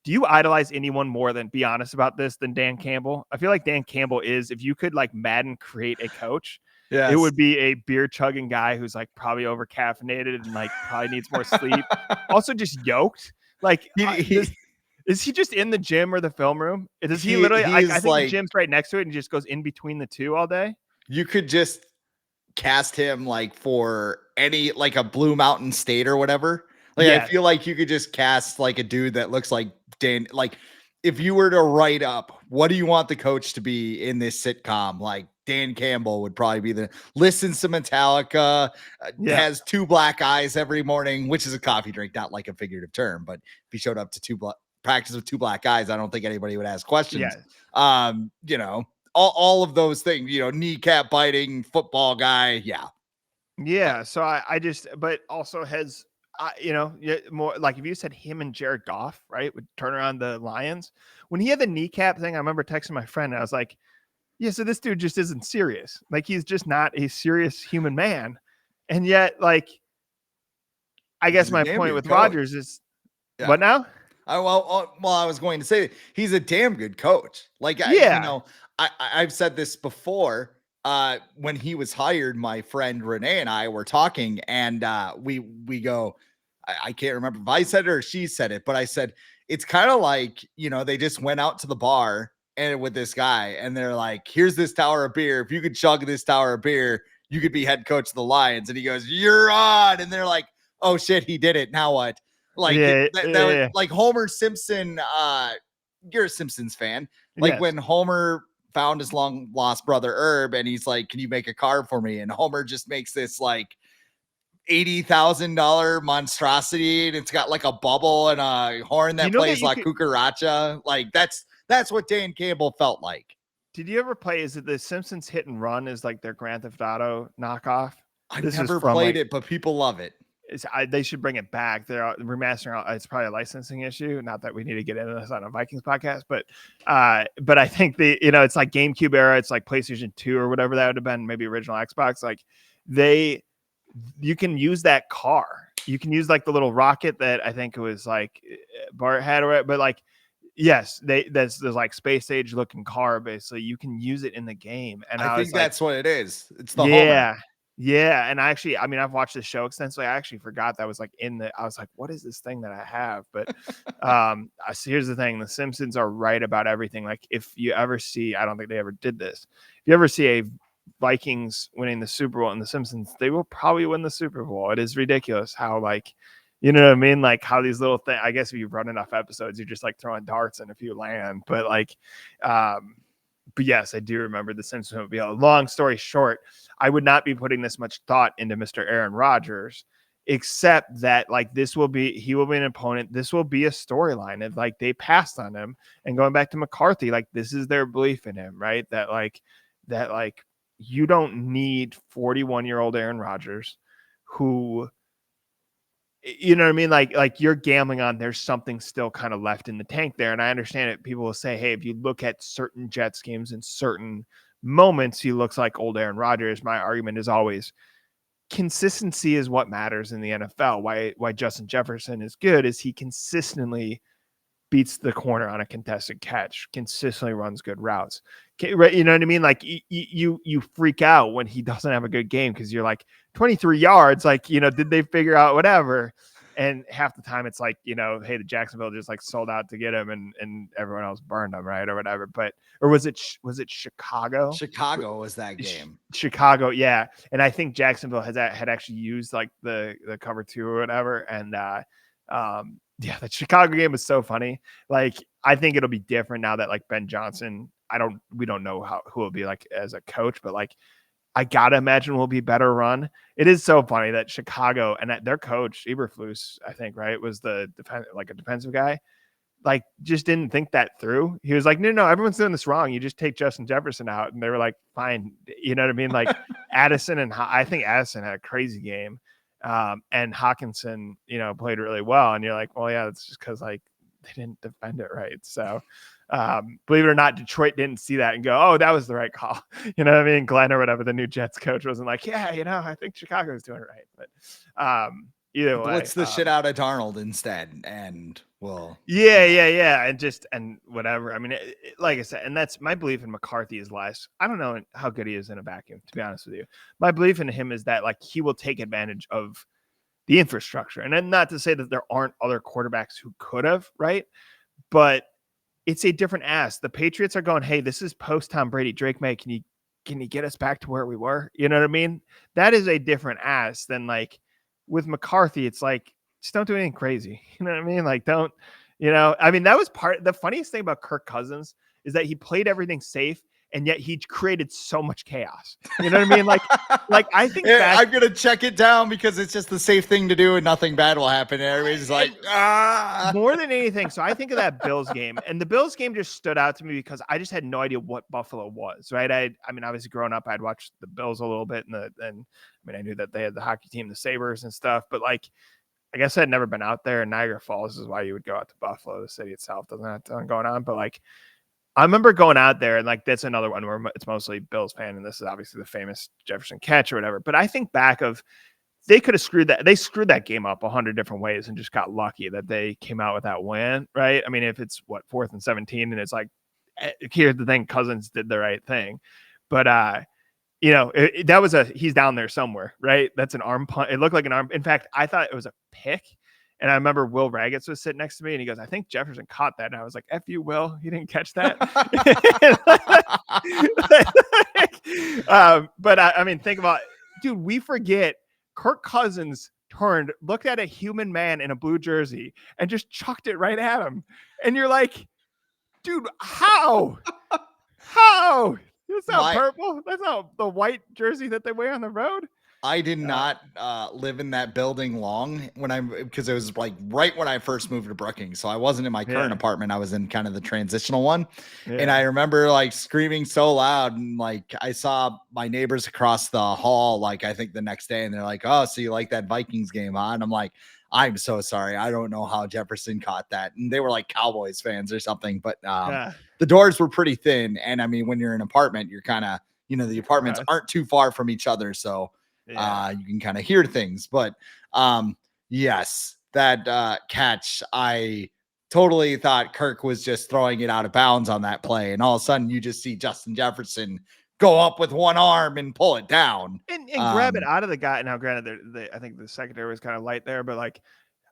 do you idolize anyone more than, be honest about this, than Dan Campbell? I feel like Dan Campbell is, if you could like Madden create a coach, it would be a beer chugging guy who's like probably over caffeinated and like probably needs more sleep. Also just yoked. Like, is he just in the gym or the film room? Does he literally, I think the gym's right next to it and just goes in between the two all day. You could just cast him like for any, like a Blue Mountain State or whatever. Like, I feel like you could just cast like a dude that looks like Dan. Like if you were to write up, what do you want the coach to be in this sitcom? Like Dan Campbell would probably be listens to Metallica, has 2 black eyes every morning, which is a coffee drink, not like a figurative term. But if he showed up to practice with 2 black eyes, I don't think anybody would ask questions. All of those things, kneecap biting football guy. Yeah. So I just, but also has, more like if you said him and Jared Goff, right, would turn around the Lions. When he had the kneecap thing, I remember texting my friend and I was like, yeah, so this dude just isn't serious. Like he's just not a serious human man. And yet, like, I guess my point with Rodgers is what now? I was going to say he's a damn good coach. Like, I've said this before. When he was hired, my friend Renee and I were talking, and we go, I can't remember if I said it or she said it, but I said it's kind of like, they just went out to the bar and with this guy, and they're like, "Here's this tower of beer. If you could chug this tower of beer, you could be head coach of the Lions." And he goes, "You're on," and they're like, "Oh shit, he did it. Now what?" Like like Homer Simpson. You're a Simpsons fan. Like when Homer found his long lost brother Herb, and he's like, "Can you make a car for me?" And Homer just makes this like $80,000 monstrosity, and it's got like a bubble and a horn that plays like cucaracha. Like that's what Dan Campbell felt like. Did you ever play? Is it the Simpsons Hit and Run? Is like their Grand Theft Auto knockoff? I've never played it, but people love it. They should bring it back. They're remastering. It's probably a licensing issue. Not that we need to get into this on a Vikings podcast, but I think it's like GameCube era. It's like PlayStation 2 or whatever that would have been. Maybe original Xbox. Like you can use that car. You can use like the little rocket that I think it was like Bart had, but like, yes, there's like space age looking car. Basically, you can use it in the game. And I think that's what it is. It's the Homer. Yeah. And I've watched the show extensively. I actually forgot that was like I was like, what is this thing that I have? But here's the thing. The Simpsons are right about everything. Like if you ever see, I don't think they ever did this. If you ever see a Vikings winning the Super Bowl in the Simpsons, they will probably win the Super Bowl. It is ridiculous how like, you know what I mean? Like how these little things, I guess if you run enough episodes, you're just like throwing darts and if you land, but like, but yes, I do remember the Simpsons would be a long story short. I would not be putting this much thought into Mr. Aaron Rodgers, except that like he will be an opponent. This will be a storyline and like they passed on him and going back to McCarthy, like this is their belief in him, right? That you don't need 41-year-old Aaron Rodgers who, you know what I mean? Like you're gambling on there's something still kind of left in the tank there. And I understand it. People will say, hey, if you look at certain Jets games in certain moments, he looks like old Aaron Rodgers. My argument is always consistency is what matters in the NFL. Why Justin Jefferson is good is he consistently beats the corner on a contested catch, consistently runs good routes. Right, you know what I mean? Like you freak out when he doesn't have a good game because you're like 23 yards. Like, did they figure out whatever? And half the time it's like, hey, the Jacksonville just like sold out to get him and everyone else burned him, right? Or whatever. Or was it Chicago? Chicago was that game. Chicago, yeah. And I think Jacksonville had actually used like the cover 2 or whatever. And yeah, the Chicago game was so funny. Like, I think it'll be different now that like Ben Johnson, we don't know who will be like as a coach, but like, I gotta imagine will be better run. It is so funny that Chicago and that their coach Eberflus, I think, right, was a defensive guy. Like, just didn't think that through. He was like, no, everyone's doing this wrong. You just take Justin Jefferson out, and they were like, fine. You know what I mean? Like Addison I think Addison had a crazy game, and Hawkinson, played really well. And you're like, well, yeah, it's just because like they didn't defend it right. So. Believe it or not, Detroit didn't see that and go, oh, that was the right call. You know what I mean? Glenn or whatever, the new Jets coach, wasn't like, yeah, I think Chicago's doing it right. But either way, blitz the shit out of Darnold instead, and yeah, and whatever. I mean, like I said, and that's my belief in McCarthy is less. I don't know how good he is in a vacuum, to be honest with you. My belief in him is that like he will take advantage of the infrastructure, and then not to say that there aren't other quarterbacks who could have, right? But it's a different ask. The Patriots are going, hey, this is post Tom Brady. Drake May, can you get us back to where we were? You know what I mean? That is a different ask than like with McCarthy. It's like, just don't do anything crazy. You know what I mean? Like, don't, I mean, that was the funniest thing about Kirk Cousins is that he played everything safe, and yet he created so much chaos. You know what I mean? Like I think I'm going to check it down because it's just the safe thing to do and nothing bad will happen. And everybody's like, more than anything. So I think of that Bills game, and the Bills game just stood out to me because I just had no idea what Buffalo was, right? I mean, obviously growing up, I'd watched the Bills a little bit and I knew that they had the hockey team, the Sabres and stuff, but like, I guess I'd never been out there, and Niagara Falls is why you would go out to Buffalo. The city itself doesn't have a ton going on, but like, I remember going out there, and like that's another one where it's mostly Bills fan, and this is obviously the famous Jefferson catch or whatever. But I think back of they could have screwed that game up 100 different ways and just got lucky that they came out with that win, right? I mean, if it's 4th and 17, and it's like, here's the thing, Cousins did the right thing, but that was he's down there somewhere, right? That's an arm punt. It looked like an arm. In fact, I thought it was a pick. And I remember Will Raggets was sitting next to me, and he goes, I think Jefferson caught that. And I was like, F you, Will. He didn't catch that. But I mean, think about, dude, we forget Kirk Cousins looked at a human man in a blue jersey and just chucked it right at him. And you're like, dude, how? That's not purple. That's not the white jersey that they wear on the road. I did not live in that building long because it was like right when I first moved to Brookings. So I wasn't in my current apartment. I was in kind of the transitional one. Yeah. And I remember like screaming so loud, and like I saw my neighbors across the hall, like I think the next day, and they're like, oh, so you like that Vikings game, huh? And I'm like, I'm so sorry. I don't know how Jefferson caught that. And they were like Cowboys fans or something, but the doors were pretty thin. And I mean, when you're in an apartment, you're kind of, the apartments aren't too far from each other. So you can kind of hear things, but yes, that catch, I totally thought Kirk was just throwing it out of bounds on that play. And all of a sudden you just see Justin Jefferson go up with one arm and pull it down and grab it out of the guy. Now, granted, I think the secondary was kind of light there, but like,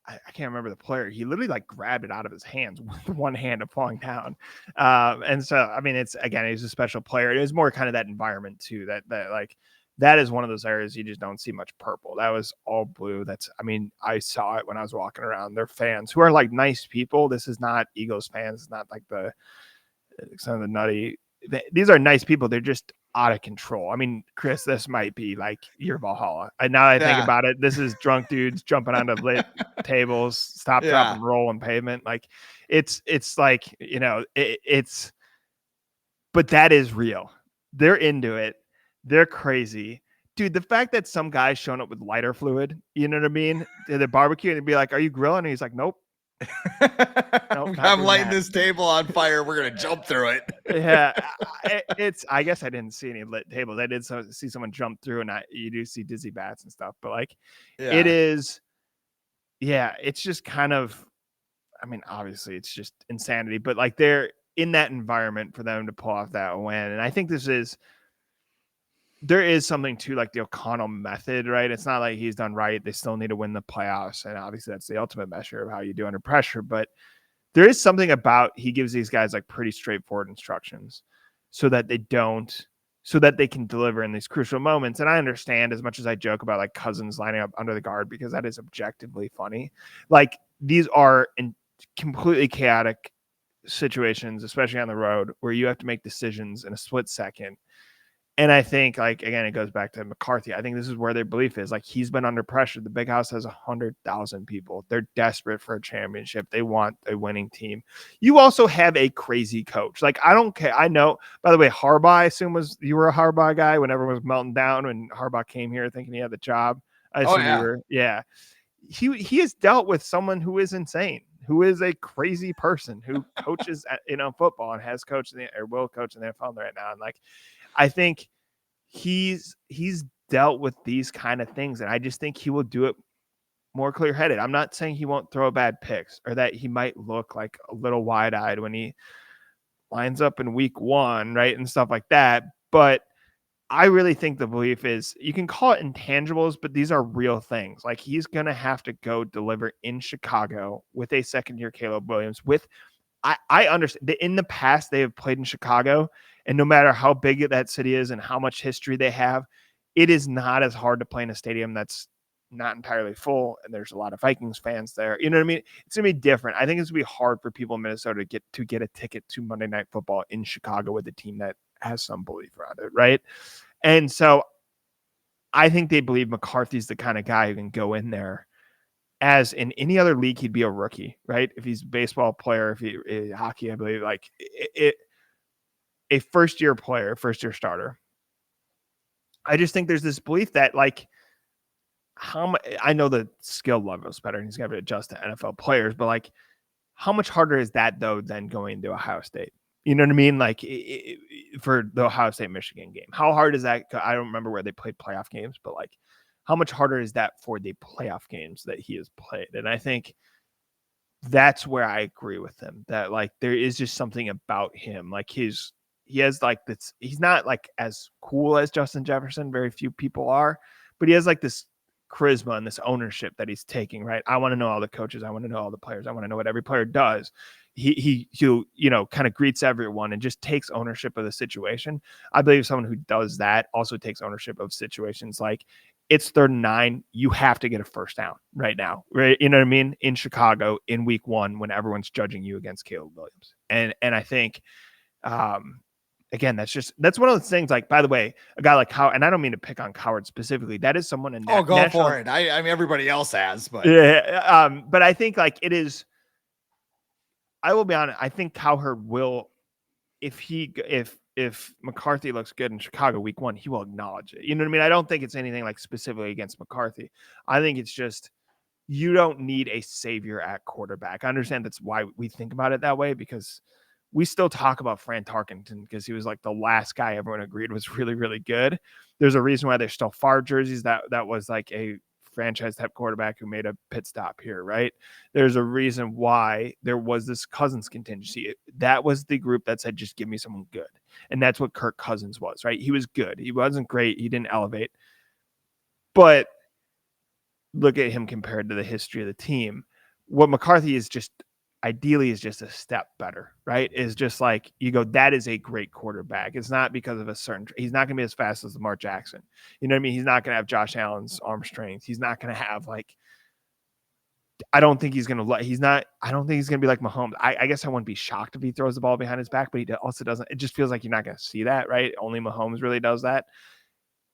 I can't remember the player. He literally like grabbed it out of his hands with one hand of falling down. And so, I mean, he's a special player. It was more kind of that environment too, that is one of those areas you just don't see much purple. That was all blue. I saw it when I was walking around. They're fans who are like nice people. This is not Eagles fans. It's not like some of the nutty. These are nice people. They're just out of control. I mean, Chris, this might be like your Valhalla. And now that I think about it, this is drunk dudes jumping onto lit tables, stop, drop, and roll on pavement. Like it's like, but that is real. They're into it. They're crazy. Dude, the fact that some guy's showing up with lighter fluid, you know what I mean? They're barbecuing and be like, are you grilling? And he's like, nope. I'm lighting this table on fire. We're going to jump through it. Yeah. I guess I didn't see any lit tables. I did see someone jump through, and you do see dizzy bats and stuff, but like it is, it's just kind of, I mean, obviously it's just insanity, but like they're in that environment for them to pull off that win. And I think there is something to like the O'Connell method, right? It's not like he's done right. They still need to win the playoffs. And obviously that's the ultimate measure of how you do under pressure. But there is something about, he gives these guys like pretty straightforward instructions so that they can deliver in these crucial moments. And I understand, as much as I joke about like Cousins lining up under the guard, because that is objectively funny. Like these are completely chaotic situations, especially on the road, where you have to make decisions in a split second. And I think, like, again, it goes back to McCarthy. I think this is where their belief is. Like, he's been under pressure. The Big House has 100,000 people. They're desperate for a championship. They want a winning team. You also have a crazy coach. Like, I don't care. I know, by the way, Harbaugh, I assume you were a Harbaugh guy when everyone was melting down when Harbaugh came here thinking he had the job. I assume you were. Yeah. He has dealt with someone who is insane, who is a crazy person who coaches, football and has coached or will coach in the NFL right now. And like, I think he's dealt with these kind of things, and I just think he will do it more clear-headed. I'm not saying he won't throw bad picks or that he might look like a little wide-eyed when he lines up in week 1, right, and stuff like that. But I really think the belief is you can call it intangibles, but these are real things. Like, he's going to have to go deliver in Chicago with a second-year Caleb Williams. I understand that in the past they have played in Chicago, and no matter how big that city is and how much history they have, it is not as hard to play in a stadium that's not entirely full, and there's a lot of Vikings fans there. You know what I mean? It's gonna be different. I think it's gonna be hard for people in Minnesota to get a ticket to Monday Night Football in Chicago with a team that has some belief around it, right? And so I think they believe McCarthy's the kind of guy who can go in there. As in any other league, he'd be a rookie, right? If he's a baseball player, if he hockey, I believe, like a first-year player, first-year starter. I just think there's this belief that, like, I know the skill level is better and he's got to adjust to NFL players, but like, how much harder is that though than going to Ohio State? You know what I mean? Like, for the Ohio State Michigan game, how hard is that? I don't remember where they played playoff games, but like, how much harder is that for the playoff games that he has played? And I think that's where I agree with him, that like there is just something about him. Like, he has like this, he's not like as cool as Justin Jefferson. Very few people are, but he has like this charisma and this ownership that he's taking, right? I want to know all the coaches. I want to know all the players. I want to know what every player does. He kind of greets everyone and just takes ownership of the situation. I believe someone who does that also takes ownership of situations. Like, it's 3rd and 9. You have to get a first down right now, right? You know what I mean? In Chicago in week 1, when everyone's judging you against Caleb Williams. And I think, again, that's one of those things. Like, by the way, a guy like Howard, and I don't mean to pick on Coward specifically. That is someone in that. Go for it. I mean, everybody else has, but yeah. But I think like it is. I will be honest. I think Cowherd will, if McCarthy looks good in Chicago week 1, he will acknowledge it. You know what I mean? I don't think it's anything like specifically against McCarthy. I think it's just, you don't need a savior at quarterback. I understand that's why we think about it that way, because we still talk about Fran Tarkenton because he was like the last guy everyone agreed was really, really good. There's a reason why there's still Favre jerseys. That was like a franchise type quarterback who made a pit stop here, right? There's a reason why there was this Cousins contingency. That was the group that said, just give me someone good. And that's what Kirk Cousins was, right? He was good. He wasn't great. He didn't elevate. But look at him compared to the history of the team. What McCarthy is just ideally is just a step better, right? Is just like, you go, that is a great quarterback. It's not because of he's not going to be as fast as Lamar Jackson. You know what I mean? He's not going to have Josh Allen's arm strength. He's not going to have like, I don't think he's going to be like Mahomes. I guess I wouldn't be shocked if he throws the ball behind his back, but he also doesn't. It just feels like you're not going to see that, right? Only Mahomes really does that.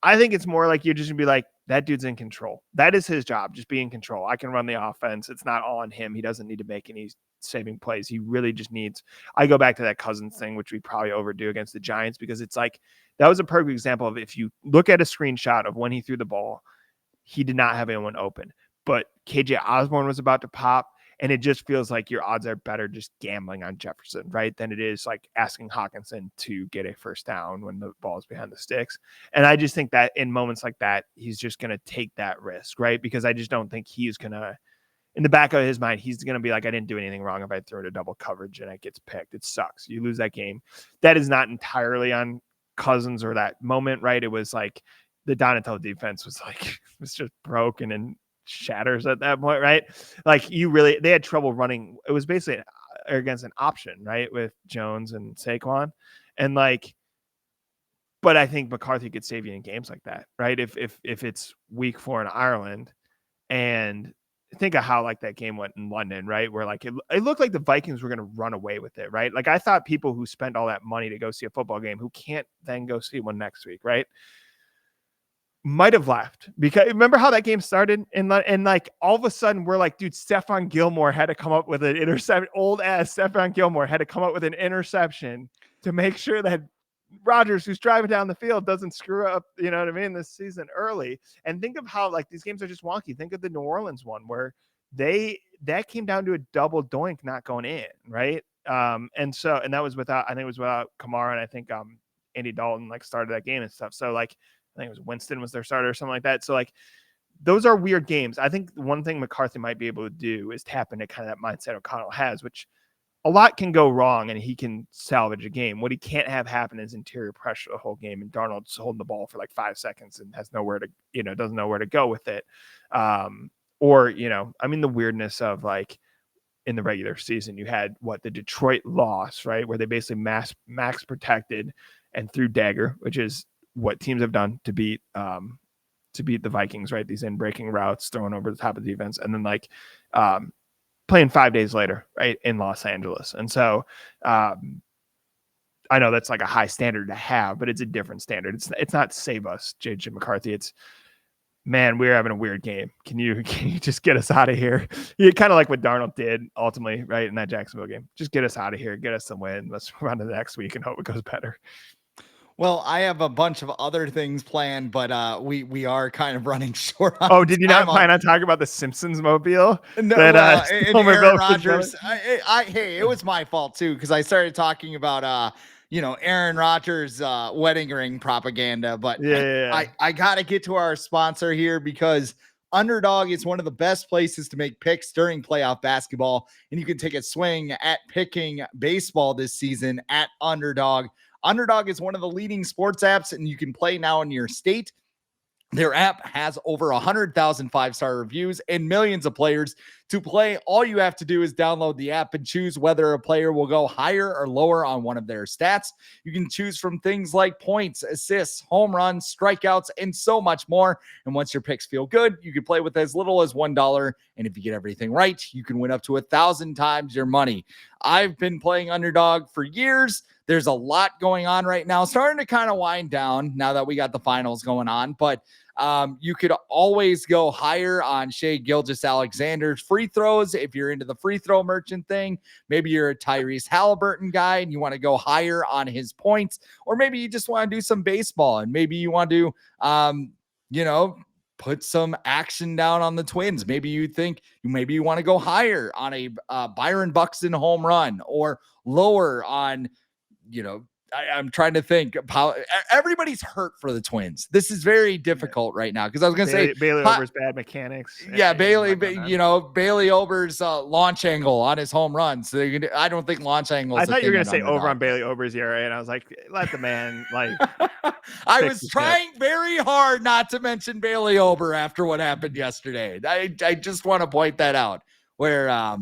I think it's more like you're just gonna be like, that dude's in control. That is his job, just be in control. I can run the offense. It's not all on him. He doesn't need to make any saving plays. He really just needs. I go back to that Cousins thing, which we probably overdo against the Giants, because it's like, that was a perfect example of, if you look at a screenshot of when he threw the ball, he did not have anyone open. But KJ Osborne was about to pop. And it just feels like your odds are better just gambling on Jefferson, right, than it is like asking Hawkinson to get a first down when the ball is behind the sticks. And I just think that in moments like that, he's just going to take that risk, right? Because I just don't think he's going to, in the back of his mind, he's going to be like, I didn't do anything wrong if I throw it to double coverage and it gets picked. It sucks. You lose that game. That is not entirely on Cousins or that moment, right? It was like the Donatello defense was just broken and shatters at that point, right? Like, they had trouble running. It was basically against an option, right, with Jones and Saquon, and like, but I think McCarthy could save you in games like that, right? If it's week 4 in Ireland and think of how like that game went in London, right? Where like it looked like the Vikings were going to run away with it, right? Like I thought people who spent all that money to go see a football game who can't then go see one next week, right? Might have left, because remember how that game started, and like all of a sudden we're like, dude, Stephon Gilmore had to come up with an interception. Old ass Stephon Gilmore had to come up with an interception to make sure that Rodgers, who's driving down the field, doesn't screw up, you know what I mean, this season early. And think of how like these games are just wonky. Think of the New Orleans one where that came down to a double doink not going in, right? And that was without, I think it was without Kamara, and I think Andy Dalton like started that game and stuff. So like I think it was Winston was their starter or something like that. So like those are weird games. I think one thing McCarthy might be able to do is tap into kind of that mindset O'Connell has, which a lot can go wrong and he can salvage a game. What he can't have happen is interior pressure the whole game, and Darnold's holding the ball for like 5 seconds and has nowhere to, doesn't know where to go with it. Or, I mean, the weirdness of like in the regular season, you had the Detroit loss, right? Where they basically max protected and threw dagger, which is what teams have done to beat the Vikings, right? These in-breaking routes thrown over the top of the defense, and then like playing 5 days later, right, in Los Angeles. And so I know that's like a high standard to have, but it's a different standard. It's not save us, JJ McCarthy. It's, man, we're having a weird game. Can you just get us out of here? You kind of like what Darnold did ultimately, right, in that Jacksonville game. Just get us out of here, get us some win. Let's run to the next week and hope it goes better. Well, I have a bunch of other things planned, but we are kind of running short on Oh, did you not plan on talking about the Simpsons mobile? No, that, and Aaron Rodgers. Hey, it was my fault too, because I started talking about Aaron Rodgers wedding ring propaganda. But yeah. I gotta get to our sponsor here, because Underdog is one of the best places to make picks during playoff basketball, and you can take a swing at picking baseball this season at Underdog. Underdog is one of the leading sports apps, and you can play now in your state. Their app has over 100,000 five-star reviews and millions of players to play. All you have to do is download the app and choose whether a player will go higher or lower on one of their stats. You can choose from things like points, assists, home runs, strikeouts, and so much more. And once your picks feel good, you can play with as little as $1. And if you get everything right, you can win up to 1,000 times your money. I've been playing Underdog for years. There's a lot going on right now, starting to kind of wind down now that we got the finals going on. But you could always go higher on Shea Gilgeous-Alexander's free throws if you're into the free throw merchant thing. Maybe you're a Tyrese Halliburton guy and you want to go higher on his points, or maybe you just want to do some baseball and maybe you want to, put some action down on the Twins. Maybe you want to go higher on a Byron Buxton home run, or lower on, I'm trying to think how everybody's hurt for the Twins. This is very difficult right now, because I was going to say Bailey Ober's bad mechanics. Yeah, Bailey Ober's launch angle on his home run. So I don't think launch angle. I thought you were going to say over on Bailey Ober's ERA, and I was like, let the man like. I was trying very hard not to mention Bailey Ober after what happened yesterday. I just want to point that out, where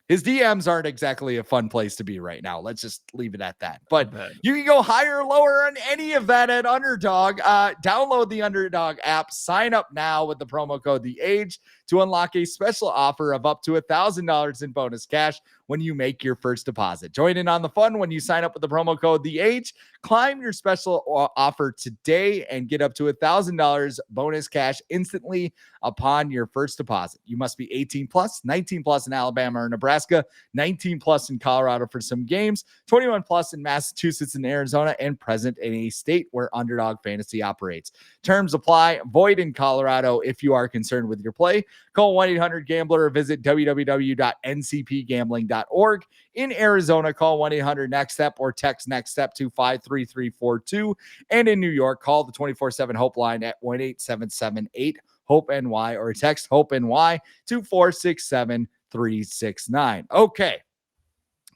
his DMs aren't exactly a fun place to be right now. Let's just leave it at that. But you can go higher or lower on any of that at Underdog. Download the Underdog app. Sign up now with the promo code The Age to unlock a special offer of up to $1,000 in bonus cash when you make your first deposit. Join in on the fun when you sign up with the promo code The Age. Climb your special offer today and get up to $1,000 bonus cash instantly upon your first deposit. You must be 18 plus, 19 plus in Alabama or Nebraska, 19 plus in Colorado for some games, 21 plus in Massachusetts and Arizona, and present in a state where Underdog Fantasy operates. Terms apply. Void in Colorado if you are concerned with your play. Call 1-800-GAMBLER or visit www.ncpgambling.org. In Arizona, call 1-800-NEXT-STEP or text NEXT STEP to 53342. And in New York, call the 24/7 Hope line at 1-877-8-HOPE-NY or text HOPE-NY to 467-369. Okay.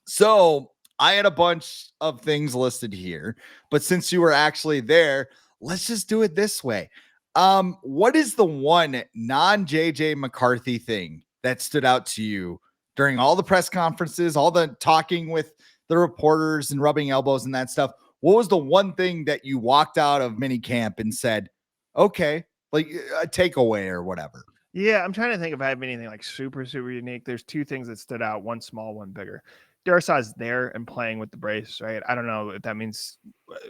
So I had a bunch of things listed here, but since you were actually there, let's just do it this way. What is the one non-JJ McCarthy thing that stood out to you during all the press conferences, all the talking with the reporters and rubbing elbows and that stuff? What was the one thing that you walked out of minicamp and said, okay, like a takeaway or whatever? Yeah, I'm trying to think if I have anything like super unique. There's two things that stood out, one small, one bigger. Darasaw's there and playing with the brace, right? I don't know if that means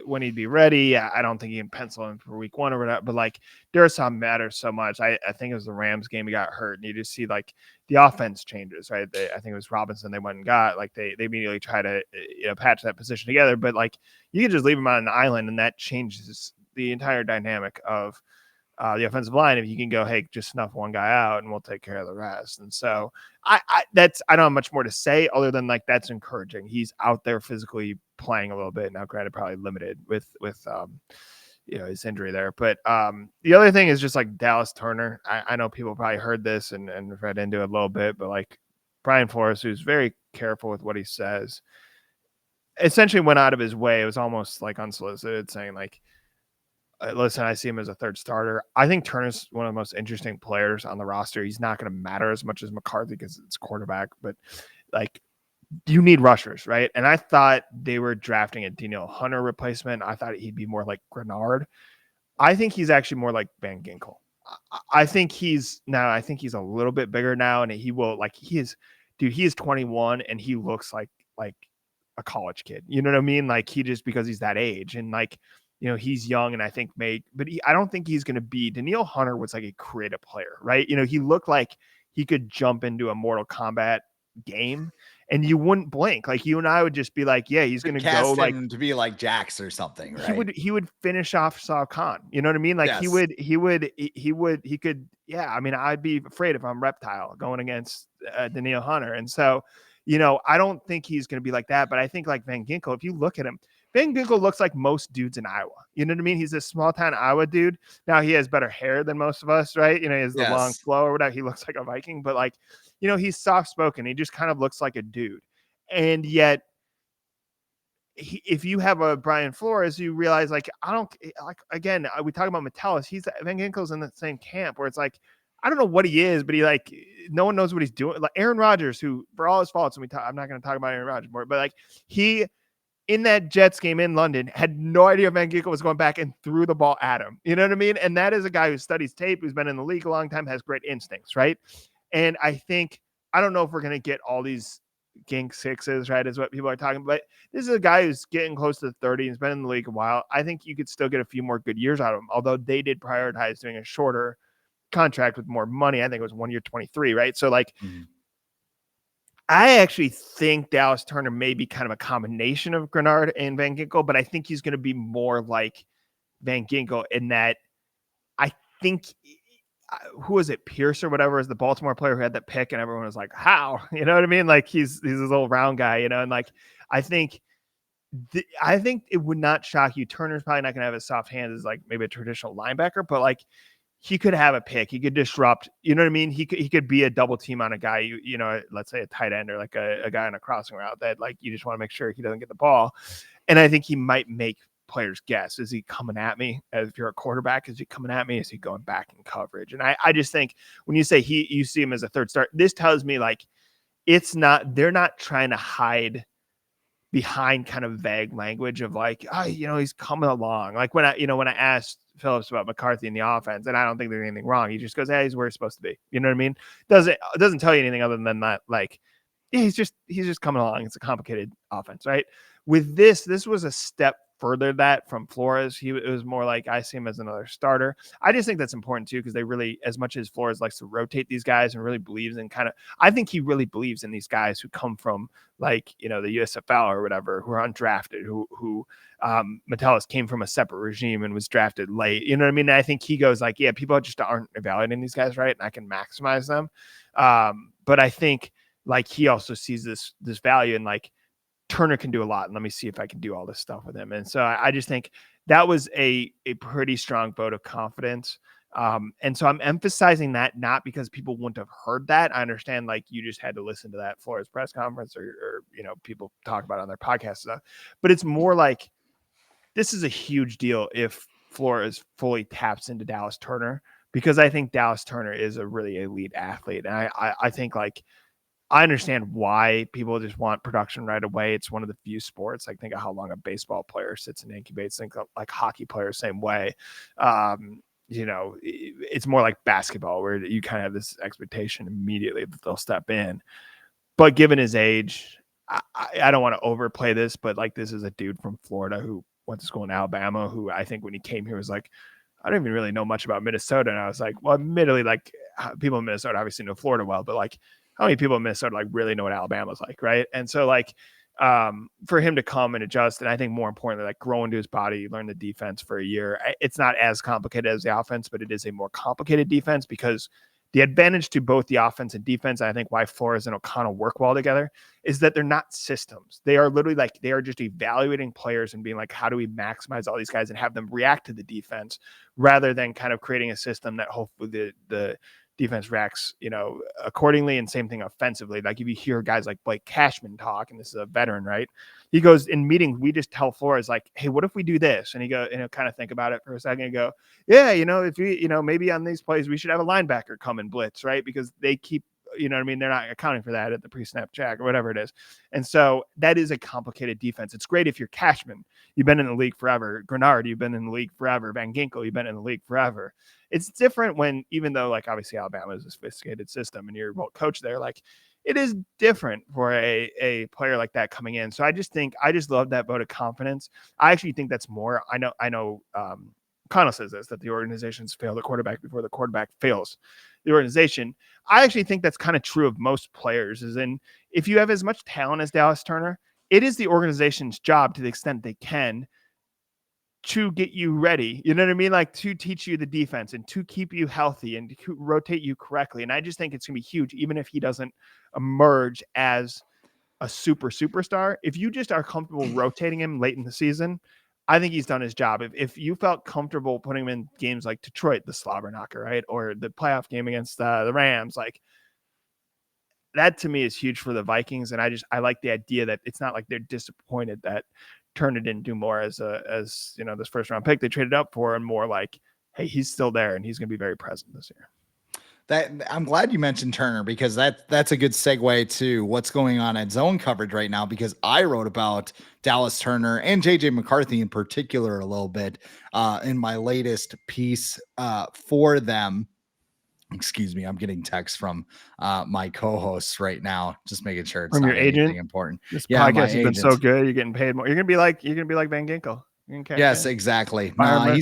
when he'd be ready. I don't think he can pencil him for week 1 or whatever, but like Darasaw matters so much. I think it was the Rams game he got hurt, and you just see like the offense changes, right? I think it was Robinson they went and got, like they immediately try to patch that position together, but like you can just leave him on an island and that changes the entire dynamic of the offensive line. If you can go, hey, just snuff one guy out and we'll take care of the rest. And so I don't have much more to say other than like that's encouraging. He's out there physically playing a little bit now. Granted, probably limited with his injury there. But the other thing is just like Dallas Turner. I know people probably heard this and read into it a little bit, but like Brian Flores, who's very careful with what he says, essentially went out of his way. It was almost like unsolicited, saying like, listen, I see him as a third starter. I think Turner's one of the most interesting players on the roster. He's not going to matter as much as McCarthy because it's quarterback, but like you need rushers, right? And I thought they were drafting a Daniel Hunter replacement. I thought he'd be more like Grenard. I think he's actually more like Van Ginkel. I think he's a little bit bigger now, and he will like he is 21 and he looks like a college kid. You know what I mean? Like he just because he's that age and like he's young and I think I don't think he's going to be. Daniil Hunter was like a creative player, right? He looked like he could jump into a Mortal Kombat game and you wouldn't blink. Like you and I would just be like, yeah, he's going to go like to be like Jax or something, right? He would finish off Saw Khan. You know what I mean? Like yes. he could. Yeah, I mean, I'd be afraid if I'm Reptile going against Daniil Hunter, and so I don't think he's going to be like that. But I think like Van Ginkel, if you look at him, Van Ginkel looks like most dudes in Iowa. You know what I mean? He's a small town Iowa dude. Now he has better hair than most of us, right? He has the long flow or whatever. He looks like a Viking, but like, he's soft spoken. He just kind of looks like a dude. And yet, if you have a Brian Flores, you realize like, I don't like, again, we talk about Metellus. Van Ginkel's in the same camp where it's like, I don't know what he is, but he like, no one knows what he's doing. Like Aaron Rodgers, who for all his faults, and I'm not going to talk about Aaron Rodgers more, but like he, in that Jets game in London, had no idea Van Ginkel was going back and threw the ball at him. You know what I mean? And that is a guy who studies tape, who's been in the league a long time, has great instincts, right? And I don't know if we're going to get all these gink sixes, right, is what people are talking about. But this is a guy who's getting close to 30 and has been in the league a while. I think you could still get a few more good years out of him, although they did prioritize doing a shorter contract with more money. I think it was 1 year, 23, right? So like, I actually think Dallas Turner may be kind of a combination of Grenard and Van Ginkel, but I think he's going to be more like Van Ginkel in that I think who was it? Pierce or whatever is the Baltimore player who had that pick and everyone was like, how, you know what I mean? Like he's this little round guy, and like, I think it would not shock you. Turner's probably not going to have as soft hands as like maybe a traditional linebacker, but like he could have a pick. He could disrupt, you know what I mean? He could be a double team on a guy, let's say a tight end or like a guy on a crossing route that like, you just want to make sure he doesn't get the ball. And I think he might make players guess, is he coming at me? As if you're a quarterback, is he coming at me? Is he going back in coverage? And I just think when you say you see him as a third start, this tells me like they're not trying to hide behind kind of vague language of like, he's coming along. Like when I asked Phillips about McCarthy in the offense, and I don't think there's anything wrong. He just goes, hey, he's where he's supposed to be. You know what I mean? It doesn't tell you anything other than that, like, yeah, he's just coming along. It's a complicated offense, right? With this was a step further that from Flores. It was more like, I see him as another starter. I just think that's important too, because they really, as much as Flores likes to rotate these guys and really believes in I think he really believes in these guys who come from like, the USFL or whatever, who are undrafted, who Metellus came from a separate regime and was drafted late. You know what I mean? And I think he goes like, yeah, people just aren't evaluating these guys right, and I can maximize them. But I think like he also sees this value, and like Turner can do a lot, and let me see if I can do all this stuff with him. And so I just think that was a pretty strong vote of confidence. And so I'm emphasizing that not because people wouldn't have heard that. I understand like you just had to listen to that Flores press conference or people talk about it on their podcast stuff, but it's more like this is a huge deal if Flores fully taps into Dallas Turner, because I think Dallas Turner is a really elite athlete. And I think like, I understand why people just want production right away. It's one of the few sports. Like think of how long a baseball player sits and incubates. Think of like hockey players, same way. it's more like basketball where you kind of have this expectation immediately that they'll step in. But given his age, I don't want to overplay this, but like this is a dude from Florida who went to school in Alabama, who I think when he came here was like, I don't even really know much about Minnesota. And I was like, well, admittedly, like people in Minnesota obviously know Florida well, but like how many people in Minnesota like really know what Alabama's like, right? And so like for him to come and adjust, and I think more importantly, like grow into his body, learn the defense for a year. It's not as complicated as the offense, but it is a more complicated defense because the advantage to both the offense and defense, and I think why Flores and O'Connell work well together, is that they're not systems. They are literally like, they are just evaluating players and being like, how do we maximize all these guys and have them react to the defense rather than kind of creating a system that hopefully the defense reacts, accordingly. And same thing offensively. Like if you hear guys like Blake Cashman talk, and this is a veteran, right? He goes in meetings, we just tell Flores like, hey, what if we do this? And he go, and he'll kind of think about it for a second and go, yeah, if we, maybe on these plays, we should have a linebacker come and blitz, right? Because they keep, they're not accounting for that at the pre-snap check or whatever it is. And so that is a complicated defense. It's great if you're Cashman, you've been in the league forever. Grenard, you've been in the league forever. Van Ginkel, you've been in the league forever. It's different when, even though like obviously Alabama is a sophisticated system and you're well coached there, like it is different for a player like that coming in. So I just love that vote of confidence. I actually think that's more. I know Connell says this, that the organizations fail the quarterback before the quarterback fails the organization. I actually think that's kind of true of most players, is in if you have as much talent as Dallas Turner, it is the organization's job to the extent they can to get you ready. You know what I mean? Like to teach you the defense and to keep you healthy and to rotate you correctly. And I just think it's going to be huge, even if he doesn't emerge as a superstar. If you just are comfortable rotating him late in the season, I think he's done his job. If you felt comfortable putting him in games like Detroit, the slobber knocker, right? Or the playoff game against the Rams, like that to me is huge for the Vikings. And I like the idea that it's not like they're disappointed that Turner didn't do more as this first round pick they traded up for, and more like, hey, he's still there and he's going to be very present this year. That I'm glad you mentioned Turner, because that's a good segue to what's going on at zone coverage right now, because I wrote about Dallas Turner and JJ McCarthy in particular a little bit in my latest piece for them. Excuse me, I'm getting texts from my co-hosts right now, just making sure it's from not your agent. Anything important. This podcast has been so good. You're getting paid more. You're gonna be like Van Ginkel. Yes, exactly. No,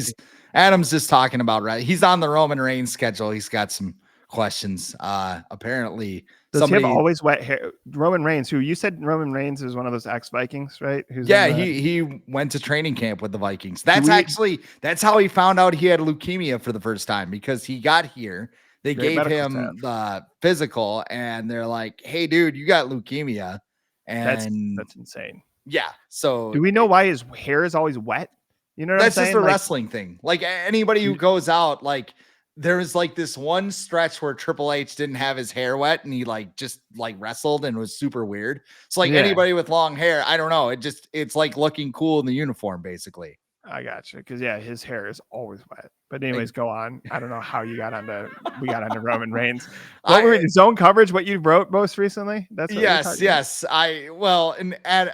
Adam's just talking about, right. He's on the Roman Reigns schedule. He's got some questions. Apparently, does he have always wet hair? Roman Reigns, who you said Roman Reigns is one of those ex-Vikings, right? He went to training camp with the Vikings. That's how he found out he had leukemia for the first time, because he got here. They gave him the physical, and they're like, "Hey, dude, you got leukemia." And that's insane. Yeah. So do we know why his hair is always wet? You know what I'm saying? That's just a wrestling thing. Like anybody who goes out, like there was like this one stretch where Triple H didn't have his hair wet, and he just wrestled and was super weird. So anybody with long hair, I don't know. It's like looking cool in the uniform, basically. I gotcha. Because his hair is always wet. But anyways, go on. I don't know how we got onto Roman Reigns. What were zone coverage? What you wrote most recently? That's what yes. I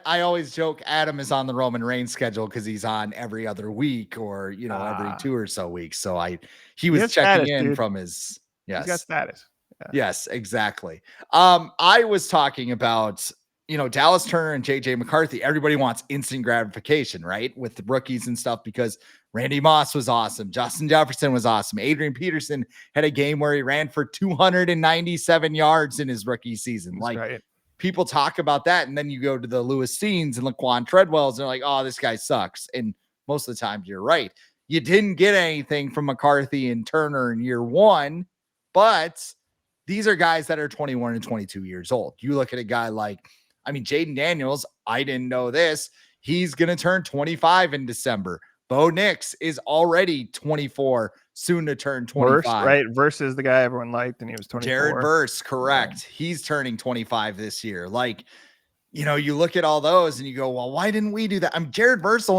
always joke Adam is on the Roman Reigns schedule because he's on every other week, or every 2 or so weeks. So he was checking in from his He's got status. Yeah. Yes, exactly. I was talking about Dallas Turner and JJ McCarthy. Everybody wants instant gratification, right? With the rookies and stuff, because Randy Moss was awesome. Justin Jefferson was awesome. Adrian Peterson had a game where he ran for 297 yards in his rookie season. People talk about that. And then you go to the Lewis Steens and Laquan Treadwells, and they're like, oh, this guy sucks. And most of the time you're right. You didn't get anything from McCarthy and Turner in year one, but these are guys that are 21 and 22 years old. You look at a guy like, Jaden Daniels, I didn't know this. He's going to turn 25 in December. Bo Nix is already 24, soon to turn 25. Versus the guy everyone liked, and he was 24. Jared Verse, correct. Yeah. He's turning 25 this year. You look at all those and you go, well, why didn't we do that? Jared Verse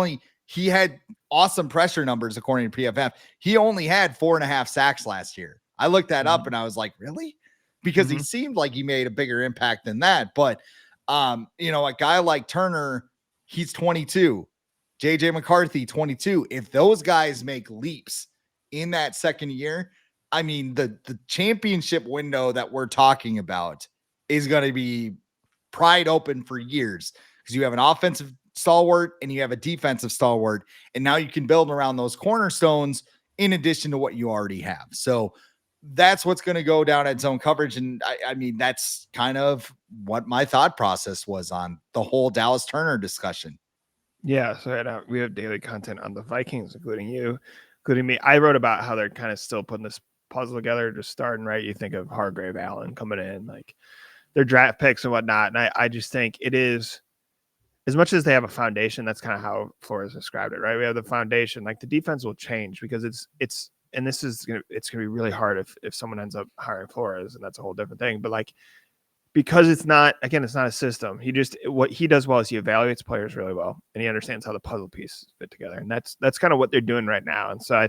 he had awesome pressure numbers according to PFF. He only had 4.5 sacks last year. I looked that up and I was like, really? Because he seemed like he made a bigger impact than that. But a guy like Turner, he's 22. JJ McCarthy, 22. If those guys make leaps in that second year, I mean, the championship window that we're talking about is going to be pried open for years because you have an offensive stalwart and you have a defensive stalwart, and now you can build around those cornerstones in addition to what you already have. So that's what's going to go down at zone coverage. And I mean, that's kind of what my thought process was on the whole Dallas Turner discussion. Yeah. So we have daily content on the Vikings, including you, including me. I wrote about how they're kind of still putting this puzzle together, just starting right. You think of Hargrave Allen coming in, like their draft picks and whatnot. And I just think it is, as much as they have a foundation, that's kind of how Flores described it, right? We have the foundation, like the defense will change because and this is it's gonna be really hard if someone ends up hiring Flores, and that's a whole different thing. But like, because it's not a system. What he does well is he evaluates players really well, and he understands how the puzzle pieces fit together, and that's kind of what they're doing right now. And so I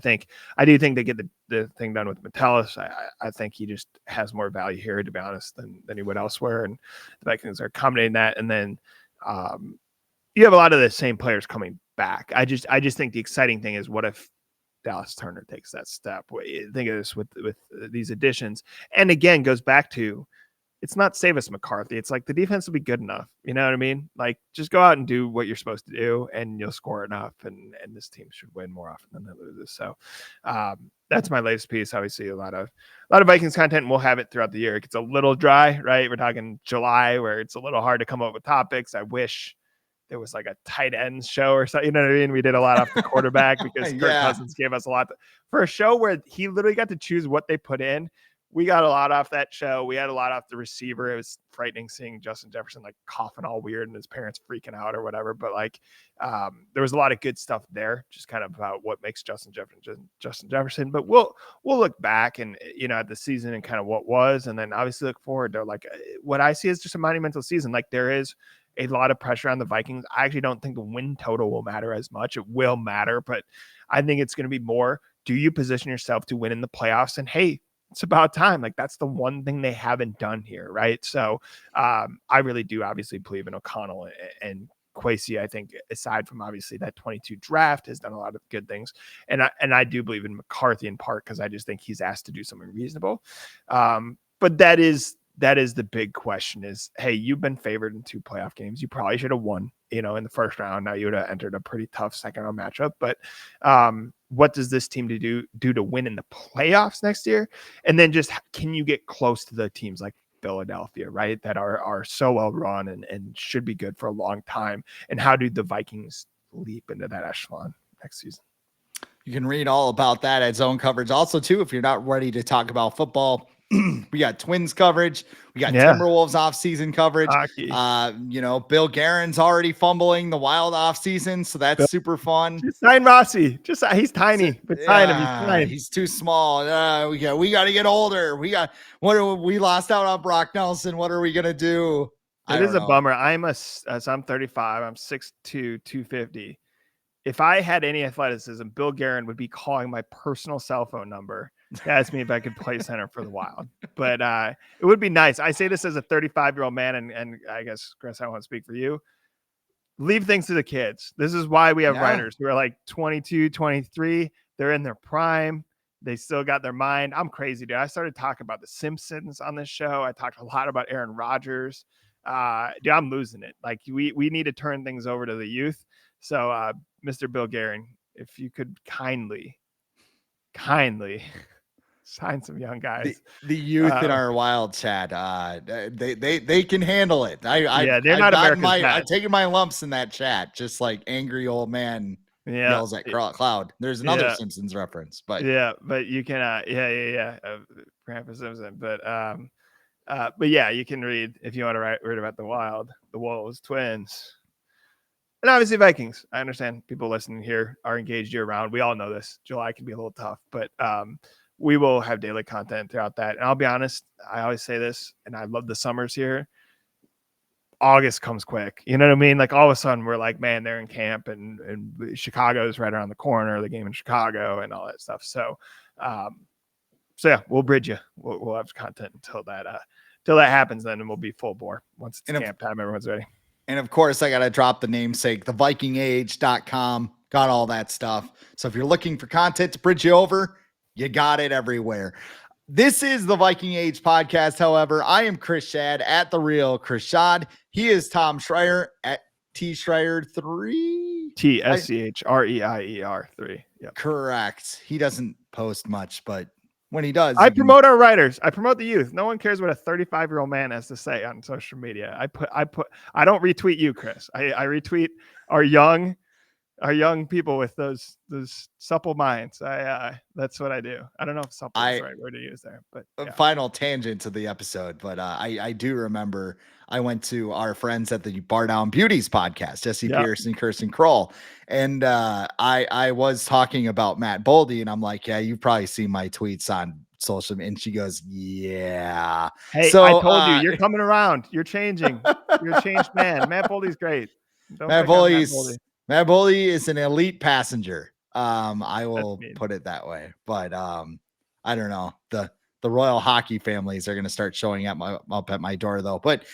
do think they get the thing done with Metellus. I think he just has more value here, to be honest, than he would elsewhere, and the Vikings are accommodating that. And then you have a lot of the same players coming back. I just think the exciting thing is, what if Dallas Turner takes that step? Think of this with these additions, and again goes back to, it's not save us McCarthy. It's like the defense will be good enough. You know what I mean? Like, just go out and do what you're supposed to do, and you'll score enough. And this team should win more often than they loses. So that's my latest piece. Obviously, a lot of Vikings content, and we'll have it throughout the year. It gets a little dry, right? We're talking July, where it's a little hard to come up with topics. I wish there was like a tight ends show or something. You know what I mean? We did a lot off the quarterback because Kirk Cousins gave us a lot for a show where he literally got to choose what they put in. We got a lot off that show. We had a lot off the receiver. It was frightening seeing Justin Jefferson like coughing all weird and his parents freaking out or whatever. But like, there was a lot of good stuff there, just kind of about what makes Justin Jefferson. But we'll look back and, at the season and kind of what was, and then obviously look forward to like what I see as just a monumental season. Like, there is a lot of pressure on the Vikings. I actually don't think the win total will matter as much. It will matter, but I think it's going to be more, do you position yourself to win in the playoffs? And hey, it's about time. Like, that's the one thing they haven't done here, right? So I really do obviously believe in O'Connell and Kwesi. I think, aside from obviously that 22 draft, has done a lot of good things. And I do believe in McCarthy in part because I just think he's asked to do something reasonable. But that is the big question is, hey, you've been favored in 2 playoff games. You probably should have won, in the first round. Now you would have entered a pretty tough second round matchup. But what does this team do to win in the playoffs next year? And then just, can you get close to the teams like Philadelphia, right, that are so well run and should be good for a long time? And how do the Vikings leap into that echelon next season? You can read all about that at Zone Coverage. Also, too, if you're not ready to talk about football, we got Twins coverage. We got Timberwolves off-season coverage. Bill Guerin's already fumbling the Wild off-season, so that's super fun. Just sign Rossi. He's tiny, but sign him. He's fine. He's too small. We got to get older. We lost out on Brock Nelson. What are we gonna do? It is a bummer. I'm 35. I'm 6'2", 250. If I had any athleticism, Bill Guerin would be calling my personal cell phone number to ask me if I could play center for the Wild. But it would be nice. I say this as a 35-year-old man, and I guess, Chris, I want to speak for you. Leave things to the kids. This is why we have writers who are like 22, 23. They're in their prime. They still got their mind. I'm crazy, dude. I started talking about The Simpsons on this show. I talked a lot about Aaron Rodgers. Dude, I'm losing it. Like, we need to turn things over to the youth. So, Mr. Bill Guerin, if you could kindly sign some young guys. The youth in our Wild chat, they can handle it. They're not American. I've taken my lumps in that chat, just like angry old man yells at cloud. There's another Simpsons reference, but you can Grandpa Simpson, but you can read if you want to read about the Wild, the Wolves, Twins. And obviously Vikings. I understand people listening here are engaged year round. We all know this. July can be a little tough, but we will have daily content throughout that. And I'll be honest, I always say this, and I love the summers here. August comes quick. You know what I mean? Like, all of a sudden we're like, man, they're in camp and Chicago is right around the corner, the game in Chicago and all that stuff. So we'll bridge you. We'll have content until that happens, then, and we'll be full bore. Once it's camp time, everyone's ready. And of course, I got to drop the namesake, thevikingage.com, got all that stuff. So if you're looking for content to bridge you over, You got it everywhere. This is the Viking Age podcast. However, I am Chris Schad at the real Chris Schad. He is Tom Schreier at T Schreier 3. TSCHREIER 3. Yep. Correct. He doesn't post much, but when he does, I promote our writers. I promote the youth. No one cares what a 35-year-old man has to say on social media. I don't retweet you, Chris. I retweet our young people with those supple minds. That's what I do. I don't know if supple is the right word to use there, but yeah. Final tangent to the episode. But I do remember I went to our friends at the Bar Down Beauties podcast, Jesse Pierce and Kirsten Kroll. And I was talking about Matt Boldy, and I'm like, yeah, you've probably seen my tweets on social media. And she goes, yeah. Hey, so, I told you, you're coming around. You're changing. You're a changed man. Matt Boldy's great. Matt Boldy is an elite passenger. I will put it that way. But I don't know. The Royal Hockey families are going to start showing up at my door, though. But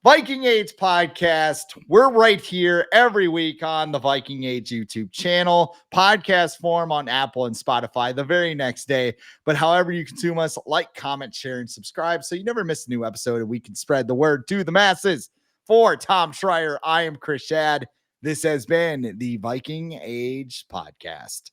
Viking Age podcast, we're right here every week on the Viking Age YouTube channel, podcast form on Apple and Spotify the very next day. But however you consume us, like, comment, share, and subscribe so you never miss a new episode and we can spread the word to the masses. For Tom Schreier, I am Chris Schad. This has been the Viking Age podcast.